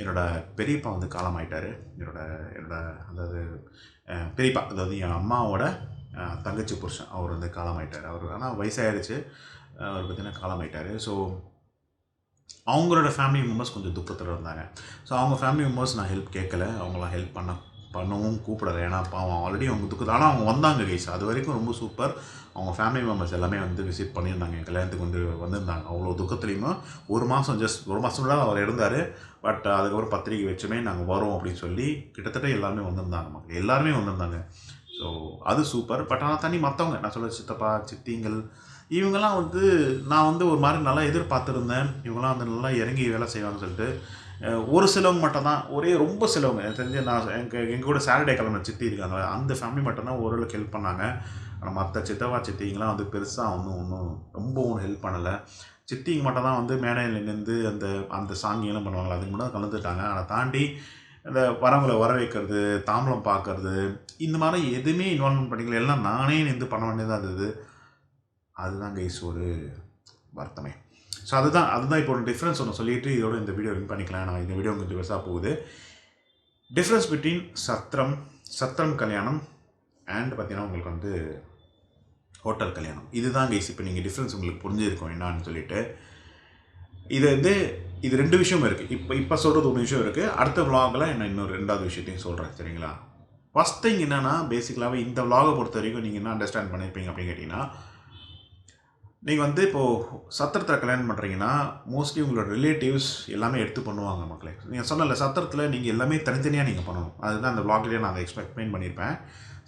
என்னோடய பெரியப்பா வந்து காலமாயிட்டார். என்னோட அதாவது பெரியப்பா, அதாவது என் அம்மாவோட தங்கச்சி புருஷன், அவர் வந்து காலமாயிட்டார். அவர் ஆனால் வயசாகிடுச்சு. அவர் பார்த்திங்கன்னா காலமாயிட்டார். ஸோ அவங்களோட ஃபேமிலி மெம்பர்ஸ் கொஞ்சம் துக்கத்தில் இருந்தாங்க. ஸோ அவங்க ஃபேமிலி மெம்பர்ஸ் நான் ஹெல்ப் கேட்கல. அவங்களாம் ஹெல்ப் பண்ணவும் கூப்பிடலை. ஏன்னா பாவம் ஆல்ரெடி அவங்க துக்கத்தில். ஆனால் அவங்க வந்தாங்க கைஸ். அது வரைக்கும் ரொம்ப சூப்பர். அவங்க ஃபேமிலி மெம்பர்ஸ் எல்லாமே வந்து விசிட் பண்ணியிருந்தாங்க. என் கல்யாணத்துக்கு வந்திருந்தாங்க. அவ்வளோ துக்கத்துலேயுமே ஒரு மாதம் தான் அவர் இருந்தார். பட் அதுக்கப்புறம் பத்திரிக்கை வச்சுமே நாங்கள் வரோம் அப்படின்னு சொல்லி கிட்டத்தட்ட எல்லாருமே வந்திருந்தாங்க. எல்லாருமே வந்திருந்தாங்க. ஸோ அது சூப்பர். பட் ஆனால் தனி மற்றவங்க நான் சொல்ல சித்தப்பா சித்திங்கள் இவங்கெல்லாம் வந்து நான் வந்து ஒரு மாதிரி நல்லா எதிர்பார்த்துருந்தேன். இவங்கெல்லாம் வந்து நல்லா இறங்கி வேலை செய்வாங்கன்னு சொல்லிட்டு. ஒரு சிலவங்க மட்டும் தான், ரொம்ப சிலவங்க எனக்கு தெரிஞ்சு நான் எங்கள் கூட சாட்டர்டே கிழமை சித்தி இருக்காங்க, அந்த ஃபேமிலி மட்டும்தான் ஓரளவுக்கு ஹெல்ப் பண்ணாங்க. ஆனால் மற்ற சித்தவா சித்திங்கெலாம் வந்து பெருசாக ஒன்றும் ரொம்ப ஹெல்ப் பண்ணலை. சித்திங்க மட்டும் தான் வந்து மேடையில் நின்று அந்த சாங்கியெல்லாம் பண்ணுவாங்களா, அதுக்கு மட்டும் கலந்துட்டாங்க. அதை தாண்டி இந்த வரவங்களை வர வைக்கிறது, தாம்பலம் பார்க்கறது, இந்த மாதிரி எதுவுமே இன்வால்வ்மெண்ட் பண்ணிக்கல. எல்லாம் நானே நின்று பண்ண வேண்டியதாக இருந்தது. அதுதான் கைஸ் ஒரு வருத்தமே. ஸோ அதுதான் இப்போ ஒரு டிஃப்ரென்ஸ் ஒன்று சொல்லிவிட்டு இதோட இந்த வீடியோ வின் பண்ணிக்கலாம். நான் இந்த வீடியோ கொஞ்சம் பெருசாக போகுது. டிஃப்ரென்ஸ் பிட்வீன் சத்திரம் கல்யாணம் அண்ட் பார்த்தீங்கன்னா உங்களுக்கு வந்து ஹோட்டல் கல்யாணம். இதுதான் கைஸ் இப்போ நீங்கள் டிஃப்ரென்ஸ் உங்களுக்கு புரிஞ்சிருக்கும் என்னான்னு சொல்லிட்டு. இது 2 விஷயம் இருக்குது. இப்போ சொல்கிறது ஒரு விஷயம் இருக்குது. அடுத்த விலாகில் நான் இன்னொரு 2வது விஷயத்தையும் சொல்கிறேன், சரிங்களா. ஃபஸ்ட் திங் என்னென்னா, பேசிக்கலாகவே இந்த விலாகை பொறுத்த வரைக்கும் நீங்கள் என்ன அண்டர்ஸ்டாண்ட் பண்ணியிருப்பீங்க அப்படின்னு கேட்டிங்கன்னா, நீங்கள் வந்து இப்போது சத்திரத்தில் கல்யாணம் பண்ணுறீங்கன்னா மோஸ்ட்லி உங்களோட ரிலேட்டிவ்ஸ் எல்லாமே எடுத்து பண்ணுவாங்க மக்களே. நீங்கள் சொன்னல சத்திரத்தில் நீங்கள் எல்லாமே தனித்தனியாக நீங்கள் பண்ணணும். அதுதான் அந்த விலாக்லேயே நான் அதை எக்ஸ்பிளைன் பண்ணியிருப்பேன்.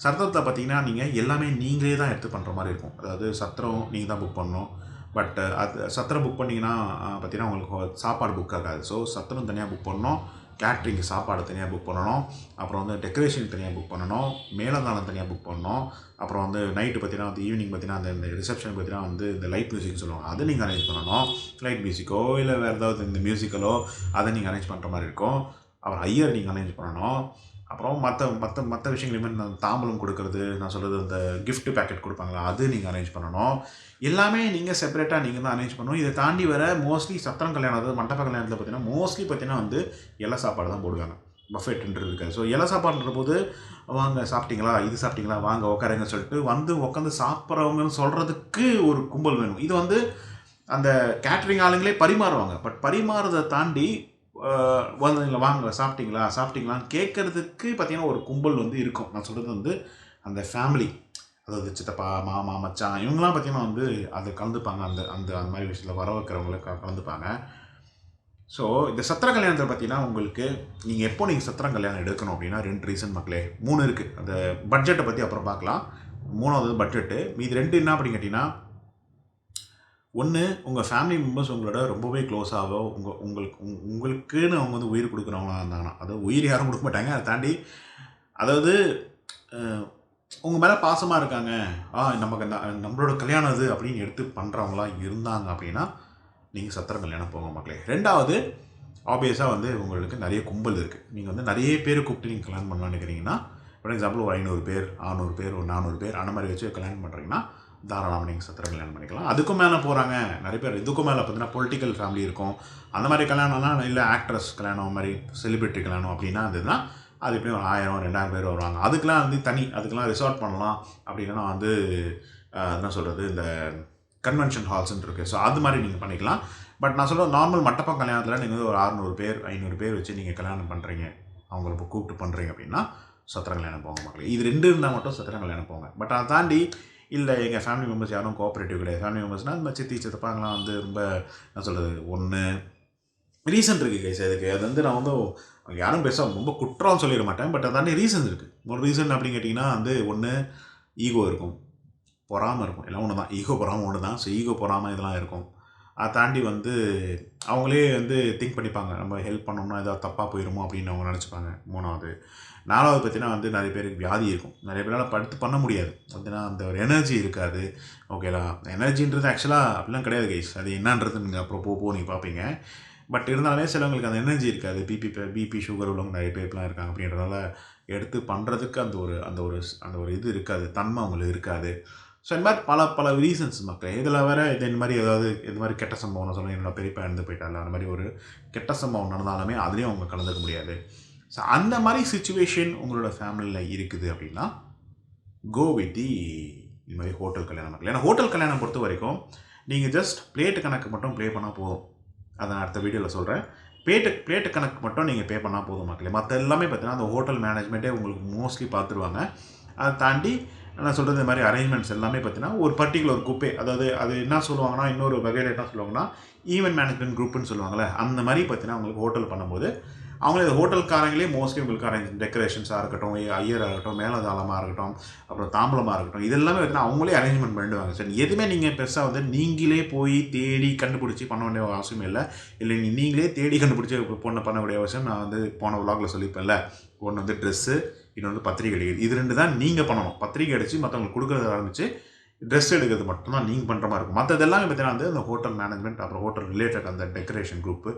சத்திரத்தில் பார்த்தீங்கன்னா நீங்கள் எல்லாமே நீங்களே தான் எடுத்து பண்ணுற மாதிரி இருக்கும். அதாவது சத்திரம் நீங்கள் தான் புக் பண்ணணும். பட் அது சத்திரம் புக் பண்ணிங்கன்னா பார்த்தீங்கன்னா உங்களுக்கு சாப்பாடு புக் ஆகாது. ஸோ சத்திரம் தனியாக புக் பண்ணணும், கேட்ரிங்கு சாப்பாடு தனியாக புக் பண்ணணும், அப்புறம் வந்து டெக்கரேஷன் தனியாக புக் பண்ணணும், மேலதாளம் தனியாக புக் பண்ணணும், அப்புறம் வந்து நைட்டு பார்த்தீங்கன்னா வந்து ஈவினிங் பார்த்தீங்கன்னா அந்த ரிசப்ஷன் பார்த்தீங்கன்னா வந்து இந்த லைட் மியூசிக் சொல்லுவாங்க, அதை நீங்கள் அரேஞ்ச் பண்ணணும். லைட் மியூசிக்கோ இல்லை வேறு ஏதாவது இந்த மியூசிக்கலோ அதை நீங்கள் அரேஞ்ச் பண்ணுற மாதிரி இருக்கும். அப்புறம் ஐயர் நீங்கள் அரேஞ்ச் பண்ணணும். அப்புறம் மற்ற விஷயங்களுமே நான் தாம்பலம் கொடுக்குறது, நான் சொல்கிறது இந்த கிஃப்ட் பேக்கெட் கொடுப்பாங்களா, அது நீங்கள் அரேஞ்ச் பண்ணணும். எல்லாமே நீங்கள் செப்பரேட்டாக நீங்கள் தான் அரேஞ்ச் பண்ணணும். இதை தாண்டி வர மோஸ்ட்லி சத்திரம் கல்யாணம், அதாவது மண்டப கல்யாணத்தில் பார்த்தீங்கன்னா மோஸ்ட்லி பார்த்தீங்கன்னா வந்து இலை சாப்பாடு தான் போடுவாங்க. பஃபெட்ன்றது இருக்காது. ஸோ இலை சாப்பாடுன்ற போது வாங்க சாப்பிட்டீங்களா, இது சாப்பிட்டீங்களா, வாங்க உட்காருங்க சொல்லிட்டு வந்து உட்காந்து சாப்பிட்றவங்கன்னு சொல்கிறதுக்கு ஒரு கும்பல் வேணும். இது வந்து அந்த கேட்ரிங் ஆளுங்களே பரிமாறுவாங்க. பட் பரிமாறதை தாண்டி வந்தீங்களா வாங்க சாப்பிட்டீங்களான்னு கேட்குறதுக்கு பார்த்தீங்கன்னா ஒரு கும்பல் வந்து இருக்கும். நான் சொல்கிறது வந்து அந்த ஃபேமிலி, அதாவது சித்தப்பா மாமா மச்சான் இவங்கெல்லாம் பார்த்தீங்கன்னா வந்து அதை கலந்துப்பாங்க. அந்த அந்த அந்த மாதிரி விஷயத்தில் வர வைக்கிறவங்கள கலந்துப்பாங்க. ஸோ இந்த சத்திர கல்யாணத்தில் பார்த்தீங்கன்னா உங்களுக்கு நீங்கள் சத்திரம் கல்யாணம் எடுக்கணும் அப்படின்னா 2 ரீசன் மக்களே, 3 இருக்குது. அந்த பட்ஜெட்டை பற்றி அப்புறம் பார்க்கலாம். 3வது பட்ஜெட்டு. மீது 2 என்ன அப்படின்னு கேட்டிங்கன்னா, ஒன்று உங்கள் ஃபேமிலி மெம்பர்ஸ் உங்களோட ரொம்பவே க்ளோஸாகவோ உங்களுக்குன்னு அவங்க வந்து உயிர் கொடுக்குறவங்களா இருந்தாங்கன்னா, அதாவது உயிர் யாரும் கொடுக்க மாட்டாங்க. அதை தாண்டி அதாவது உங்கள் மேலே பாசமாக இருக்காங்க, நமக்கு நம்மளோட கல்யாணம் அது அப்படின்னு எடுத்து பண்ணுறவங்களாம் இருந்தாங்க அப்படின்னா நீங்கள் சத்திரம் கல்யாணம் போங்க மக்களே. 2வது ஆப்வியஸாக வந்து உங்களுக்கு நிறைய கும்பல் இருக்குது. நீங்கள் வந்து நிறைய பேர் கூப்பிட்டு நீங்கள் கல்யாணம் பண்ணலான்னு நினைக்கிறீங்கன்னா, ஃபார் எக்ஸாம்பிள் ஒரு 500 பேர் 600 பேர் ஒரு 400 பேர் அந்த மாதிரி வச்சு கல்யாணம் பண்ணுறீங்கன்னா தாராளமாக நீங்கள் சத்திரம் கல்யாணம் பண்ணிக்கலாம். அதுக்கும் மேலே போகிறாங்க நிறைய பேர், இதுக்கும் மேலே பார்த்தீங்கன்னா பொலிட்டிக்கல் ஃபேமிலி இருக்கும், அந்த மாதிரி கல்யாணம்லாம் இல்லை ஆக்ட்ரஸ் கல்யாணம் மாதிரி செலிபிரிட்டி கல்யாணம் அப்படின்னா இருந்ததுன்னா அது எப்படியும் ஒரு 1000 2000 பேர் வருவாங்க. அதுக்கெலாம் வந்து அதுக்கெலாம் ரிசார்ட் பண்ணலாம். அப்படின்னா வந்து என்ன சொல்கிறது, இந்த கன்வென்ஷன் ஹால்ஸ்ன்னு இருக்குது. ஸோ அது மாதிரி நீங்கள் பண்ணிக்கலாம். பட் நான் சொல்ல நார்மல் மட்டப்பம் கல்யாணத்தில் நீங்கள் வந்து ஒரு 600 பேர் 500 பேர் வச்சு நீங்கள் கல்யாணம் பண்ணுறீங்க, அவங்கள இப்போ கூப்பிட்டு பண்ணுறீங்க அப்படின்னா சத்திரம் கல்யாணம் போங்க மக்களே. இது 2 இருந்தால் மட்டும் சத்திரம் கல்யாணம் போங்க. பட் அதை தாண்டி இல்லை எங்கள் ஃபேமிலி மெம்பர்ஸ் யாரும் கோஆப்ரேட்டிவ் கிடையாது, ஃபேமிலி மெம்பர்ஸ்னால் இந்த சித்தி சித்தப்பாங்கலாம் வந்து ரொம்ப என்ன சொல்கிறது, ஒன்று ரீசன் இருக்குது கைஸ் அதுக்கு. அது வந்து நான் வந்து யாரும் பெருசாக ரொம்ப குற்றம் சொல்லிட மாட்டேன். பட் அதாண்டி ரீசன் இருக்குது. ஒரு ரீசன் அப்படின்னு கேட்டிங்கன்னா வந்து ஒன்று ஈகோ இருக்கும், பொறாமல் இருக்கும். எல்லாம் ஒன்று தான், ஈகோ பொறாமல் ஒன்று தான். ஸோ ஈகோ பொறாமல் இதெல்லாம் இருக்கும். அதை தாண்டி வந்து அவங்களே வந்து திங்க் பண்ணிப்பாங்க, நம்ம ஹெல்ப் பண்ணோம்னா ஏதாவது தப்பாக போயிடுமோ அப்படின்னு அவங்க நினச்சிப்பாங்க. 3வது 4வது பார்த்தீங்கன்னா வந்து நிறைய பேருக்கு வியாதி இருக்கும், நிறைய பேரால் படுத்து பண்ண முடியாது, அப்படின்னா அந்த ஒரு எனர்ஜி இருக்காது. ஓகேலா, எனர்ஜின்றது ஆக்சுவலாக அப்படிலாம் கிடையாது கைஸ், அது என்னன்றது நீங்கள் அப்புறம் நீங்கள் பார்ப்பீங்க. பட் இருந்தாலுமே சிலவங்களுக்கு அந்த எனர்ஜி இருக்காது. பிபி சுகர் உள்ளவங்க நிறைய பேர்லாம் இருக்காங்க. அப்படின்றதால எடுத்து பண்ணுறதுக்கு அந்த ஒரு இது இருக்காது, தன்மை அவங்களுக்கு இருக்காது. ஸோ இந்த மாதிரி பல ரீசன்ஸ் மக்கள். இதில் வேறு இந்த மாதிரி ஏதாவது இந்த மாதிரி கெட்ட சம்பவம் நான் சொல்லுவேன், என்னோட பெரியப்பா இறந்து போயிட்டால, அந்த மாதிரி ஒரு கெட்ட சம்பவம் நடந்தாலுமே அதுலேயும் அவங்க கலந்துக்க முடியாது. ஸோ அந்த மாதிரி சுச்சுவேஷன் உங்களோட ஃபேமிலியில் இருக்குது அப்படின்னா கோ வித் இந்த மாதிரி ஹோட்டல் கல்யாணம் மக்கள். ஏன்னா ஹோட்டல் கல்யாணம் பொறுத்த வரைக்கும் நீங்கள் ஜஸ்ட் பிளேட்டு கணக்கு மட்டும் ப்ளே பண்ணால் போதும். அதை நான் அடுத்த வீடியோவில் சொல்கிறேன். பிளேட்டு கணக்கு மட்டும் நீங்கள் பே பண்ணால் போதும் மக்களே. மற்ற எல்லாமே பார்த்தீங்கன்னா அந்த ஹோட்டல் மேனேஜ்மெண்ட்டே உங்களுக்கு மோஸ்ட்லி பார்த்துருவாங்க. அதை தாண்டி நான் சொல்கிறது இந்த மாதிரி அரேஞ்ச்மெண்ட்ஸ் எல்லாமே பார்த்தீங்கன்னா ஒரு பர்டிகுலர் குரூப்பே, அதாவது அது என்ன சொல்லுவாங்கன்னா, இன்னொரு வகையில் என்ன சொல்லுவாங்கன்னா ஈவென்ட் மேனேஜ்மெண்ட் குரூப்புன்னு சொல்லுவாங்கள்ல, அந்த மாதிரி பார்த்தீங்கன்னா உங்களுக்கு ஹோட்டல் பண்ணும்போது அவங்களே இந்த ஹோட்டல்காரங்களே மோஸ்ட்லி உங்களுக்கு அரேஞ்ச் டெக்கரேஷன்ஸாக இருக்கட்டும், ஐயராக இருக்கட்டும், மேலதாளமாக இருக்கட்டும், அப்புறம் தாம்பலமாக இருக்கட்டும், இதெல்லாமே பார்த்தீங்கன்னா அவங்களே அரேஞ்ச்மெண்ட் பண்ணிடுவாங்க. சரி, எதுவுமே நீங்கள் பெருசாக வந்து நீங்களே போய் தேடி கண்டுபிடிச்சி பண்ண வேண்டிய அவசியம் இல்லை. நீங்களே தேடி கண்டுபிடிச்சி பொண்ணை பண்ணக்கூடிய அவசியம் நான் வந்து போன விலாகில் சொல்லியிருப்பேன்ல. ஒன்று வந்து ட்ரெஸ்ஸு, இன்னொன்று வந்து பத்திரிகை அடிக்கிறது. இது 2 தான் நீங்கள் பண்ணணும். பத்திரிகை அடித்து மற்றவங்களுக்கு கொடுக்குறத ஆரம்பித்து ட்ரெஸ் எடுக்கிறது மட்டும்தான் நீங்கள் பண்ணுற மாதிரி இருக்கும். மற்றது எல்லாமே பார்த்தீங்கன்னா வந்து அந்த ஹோட்டல் மேனேஜ்மெண்ட், அப்புறம் ஹோட்டல் ரிலேட்டட் அந்த டெக்கரேஷன் குரூப்பு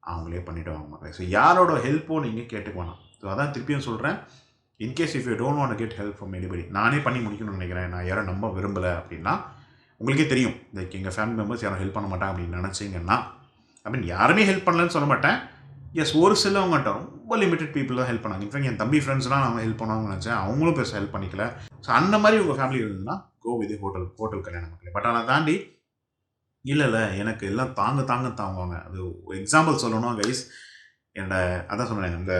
அவங்களே பண்ணிவிடுவாங்க மக்களே. ஸோ யாரோட ஹெல்ப்பும் நீங்கள் கேட்டுக்க வேணாம். ஸோ அதான் திருப்பியும் சொல்கிறேன், in case if you don't want get help from anybody, நானே பண்ணி முடிக்கணும்னு நினைக்கிறேன், நான் யாரும் நம்ப விரும்பலை அப்படின்னா உங்களுக்கே தெரியும், லைக் எங்கள் ஃபேமிலி மெம்பர்ஸ் யாரும் ஹெல்ப் பண்ண மாட்டாங்க அப்படின்னு நினச்சிங்கன்னா, யாருமே ஹெல்ப் பண்ணலன்னு சொல்ல மாட்டேன். எஸ், ஒரு சிலவங்கள்ட்ட ரொம்ப லிமிட்டட் பீப்புள் தான் ஹெல்ப் பண்ணாங்க. இன்ஃபேக்ட் என் தம்பி ஃப்ரெண்ட்ஸ்லாம் அவங்க ஹெல்ப் பண்ணுவாங்கன்னு நினச்சேன், அவங்களும் பெருசாக ஹெல்ப் பண்ணிக்கல. ஸோ அந்த மாதிரி உங்கள் ஃபேமிலி இருந்ததுன்னா கோ வித் ஹோட்டல் கல்யாணம் மக்களே. பட் அதை தாண்டி இல்லை எனக்கு எல்லாம் தாங்குவாங்க. அது எக்ஸாம்பிள் சொல்லணும் கைஸ், அதான் சொன்னேன், இந்த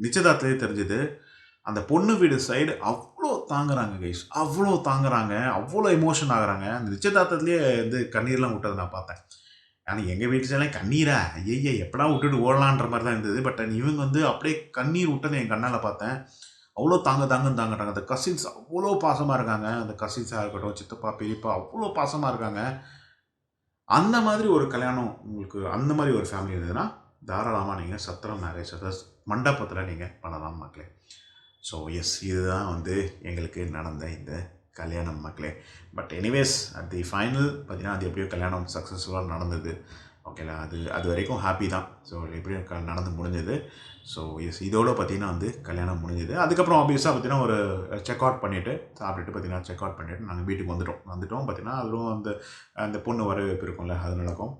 நிச்சயதார்த்தத்திலே தெரிஞ்சுது, அந்த பொண்ணு வீடு சைடு அவ்வளோ தாங்குறாங்க கைஸ், அவ்வளோ எமோஷன் ஆகுறாங்க. அந்த நிச்சயதார்த்தத்துலேயே வந்து கண்ணீர்லாம் விட்டதை நான் பார்த்தேன். ஆனால் எங்கள் வீட்டு சைடெலாம் கண்ணீரா, ஐயே எப்படா விட்டுட்டு ஓடலான்ற மாதிரி தான் இருந்தது. பட் இவங்க வந்து அப்படியே கண்ணீர் விட்டதை என் கண்ணால் பார்த்தேன். அவ்வளோ தாங்குறாங்க. அந்த கசின்ஸ் அவ்வளோ பாசமாக இருக்காங்க. அந்த கசின்ஸாக இருக்கட்டும், சித்தப்பா பெரியப்பா அவ்வளோ பாசமாக இருக்காங்க. அந்த மாதிரி ஒரு கல்யாணம் உங்களுக்கு, அந்த மாதிரி ஒரு ஃபேமிலி இருந்ததுன்னா தாராளமாக நீங்கள் சத்திரம் மேரேஜ் மண்டபத்தில் நீங்கள் பண்ணலாம் மக்களே. ஸோ எஸ், இதுதான் வந்து எங்களுக்கு நடந்த இந்த கல்யாணம் மக்களே. But anyways at the final பார்த்தீங்கன்னா அது எப்படியோ கல்யாணம் சக்ஸஸ்ஃபுல்லாக நடந்தது. ஓகேலா, அது வரைக்கும் ஹாப்பி தான். ஸோ எப்படியும் நடந்து முடிஞ்சது. ஸோ எஸ், இதோடு பார்த்திங்கன்னா வந்து கல்யாணம் முடிஞ்சது. அதுக்கப்புறம் ஆப்வியஸாக பார்த்திங்கன்னா ஒரு செக் அவுட் பண்ணிவிட்டு சாப்பிட்டுட்டு பார்த்திங்கன்னா செக் அவுட் பண்ணிவிட்டு நாங்கள் வீட்டுக்கு வந்துவிட்டோம் பார்த்திங்கன்னா அதுவும் அந்த பொண்ணு வரவேற்பு இருக்கும்ல, அது நடக்கும்.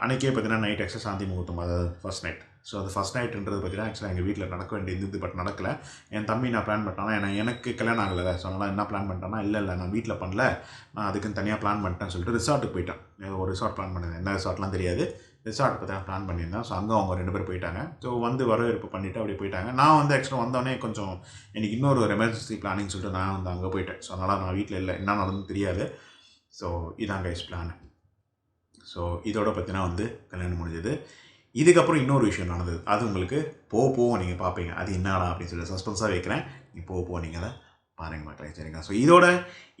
அன்றைக்கே பார்த்திங்கன்னா நைட் எக்ஸஸ் சாந்தி முகூர்த்தம், அதாவது ஃபர்ஸ்ட் நைட். ஸோ அது ஃபஸ்ட் நைட்டுன்றது பார்த்திங்கன்னா ஆக்சுவலாக எங்கள் வீட்டில் நடக்க வேண்டியது, பட் நடக்கலை. என் தம்பி நான் பிளான் பண்ணிட்டானா, எனக்கு கல்யாணம் ஆகலை. ஸோ அதனால் என்ன பிளான் பண்ணிட்டேன்னா, இல்லை நான் வீட்டில் பண்ணல, நான் அதுக்குன்னு தனியாக பிளான் பண்ணிட்டேன்னு சொல்லிட்டு ரிசார்ட்டுக்கு போயிட்டேன். ஒரு ரிசார்ட் பிளான் பண்ணியிருந்தேன், என்ன ரிசார்ட்லாம் தெரியாது, ரிசார்ட் பார்த்தா பிளான் பண்ணியிருந்தேன். ஸோ அங்கே அவங்க 2 பேர் போயிட்டாங்க. ஸோ வந்து வரவேற்பு பண்ணிவிட்டு அப்படியே போயிட்டாங்க. நான் வந்து ஆக்சுவலாக வந்தோடனே கொஞ்சம் எனக்கு இன்னொரு எமர்ஜென்சி பிளானிங் சொல்லிட்டு நான் வந்து அங்கே போயிட்டேன். ஸோ அதனால் நான் வீட்டில் இல்லை, என்ன நடந்துன்னு தெரியாது. ஸோ இதான் கைஸ் பிளான். ஸோ இதோட பார்த்தீங்கன்னா வந்து கல்யாணம் முடிஞ்சது. இதுக்கப்புறம் இன்னொரு விஷயம் நடந்தது, அது உங்களுக்கு போவோம் நீங்கள் பார்ப்பீங்க. அது என்னடா அப்படின்னு சொல்லி சஸ்பென்ஸாக வைக்கிறேன், நீ போவோம் நீங்கள் அதை பாருங்க மக்களே, சரிங்களா? ஸோ இதோட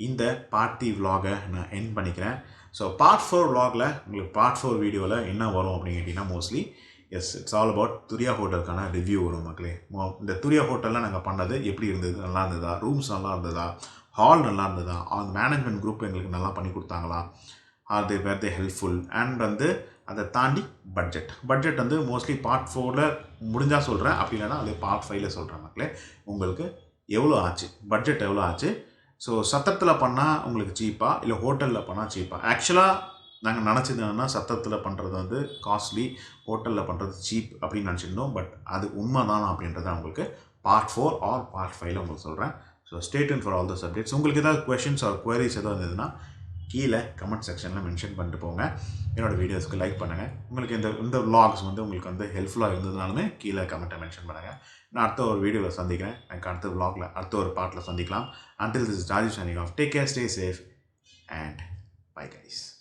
இந்த பார்ட் 3 விலாகை நான் எண்ட் பண்ணிக்கிறேன். ஸோ பார்ட் 4 விலாகில் உங்களுக்கு பார்ட் 4 வீடியோவில் என்ன வரும் அப்படின்னு கேட்டிங்கன்னா, mostly yes it's all about Turiya ஹோட்டலுக்கான ரிவ்யூ வரும் மக்களே. இந்த துரியா ஹோட்டலில் நாங்கள் பண்ணது எப்படி இருந்தது, நல்லா இருந்ததா, ரூம்ஸ் நல்லா இருந்ததா, ஹால் நல்லா இருந்ததா, அந்த மேனேஜ்மெண்ட் குரூப் எங்களுக்கு நல்லா பண்ணி கொடுத்தாங்களா, அது வேர் தே ஹெல்ப்ஃபுல், அண்ட் வந்து அதை தாண்டி பட்ஜெட் வந்து மோஸ்ட்லி பார்ட் 4ல் முடிஞ்சால் சொல்கிறேன், அப்படி இல்லைனா அது பார்ட் 5ல் சொல்கிறேன் மக்களே. உங்களுக்கு எவ்வளோ ஆச்சு, பட்ஜெட் எவ்வளோ ஆச்சு, ஸோ சத்திரத்தில் பண்ணால் உங்களுக்கு சீப்பாக இல்லை ஹோட்டலில் பண்ணால் சீப்பாக. ஆக்சுவலாக நாங்கள் நினச்சது என்னென்னா சத்திரத்தில் பண்ணுறது வந்து காஸ்ட்லி, ஹோட்டலில் பண்ணுறது சீப் அப்படின்னு நினச்சிருந்தோம். பட் அது உண்மை தானா அப்படின்றத உங்களுக்கு பார்ட் 4 ஆர் பார்ட் 5ல் உங்களுக்கு சொல்கிறேன். So stay tune for all the subjects. உங்களுக்கு ஏதாவது கொஷின்ஸ் ஆர் குவரிஸ் எதாவது இருந்ததுன்னா கீழே கமெண்ட் செக்ஷனில் மென்ஷன் பண்ணிட்டு போங்க. என்னோடய வீடியோஸ்க்கு லைக் பண்ணுங்கள். உங்களுக்கு இந்த vlogs வந்து உங்களுக்கு வந்து ஹெல்ப்ஃபுல்லாக இருந்ததுனாலுமே கீழே கமெண்ட்டை மென்ஷன் பண்ணுங்கள். நான் அடுத்த ஒரு வீடியோவில் சந்திக்கிறேன். எனக்கு அடுத்த vlogல அடுத்த ஒரு பார்ட்டில் சந்திக்கலாம். Until this is Rajiv signing off. Take care, stay safe, and bye guys.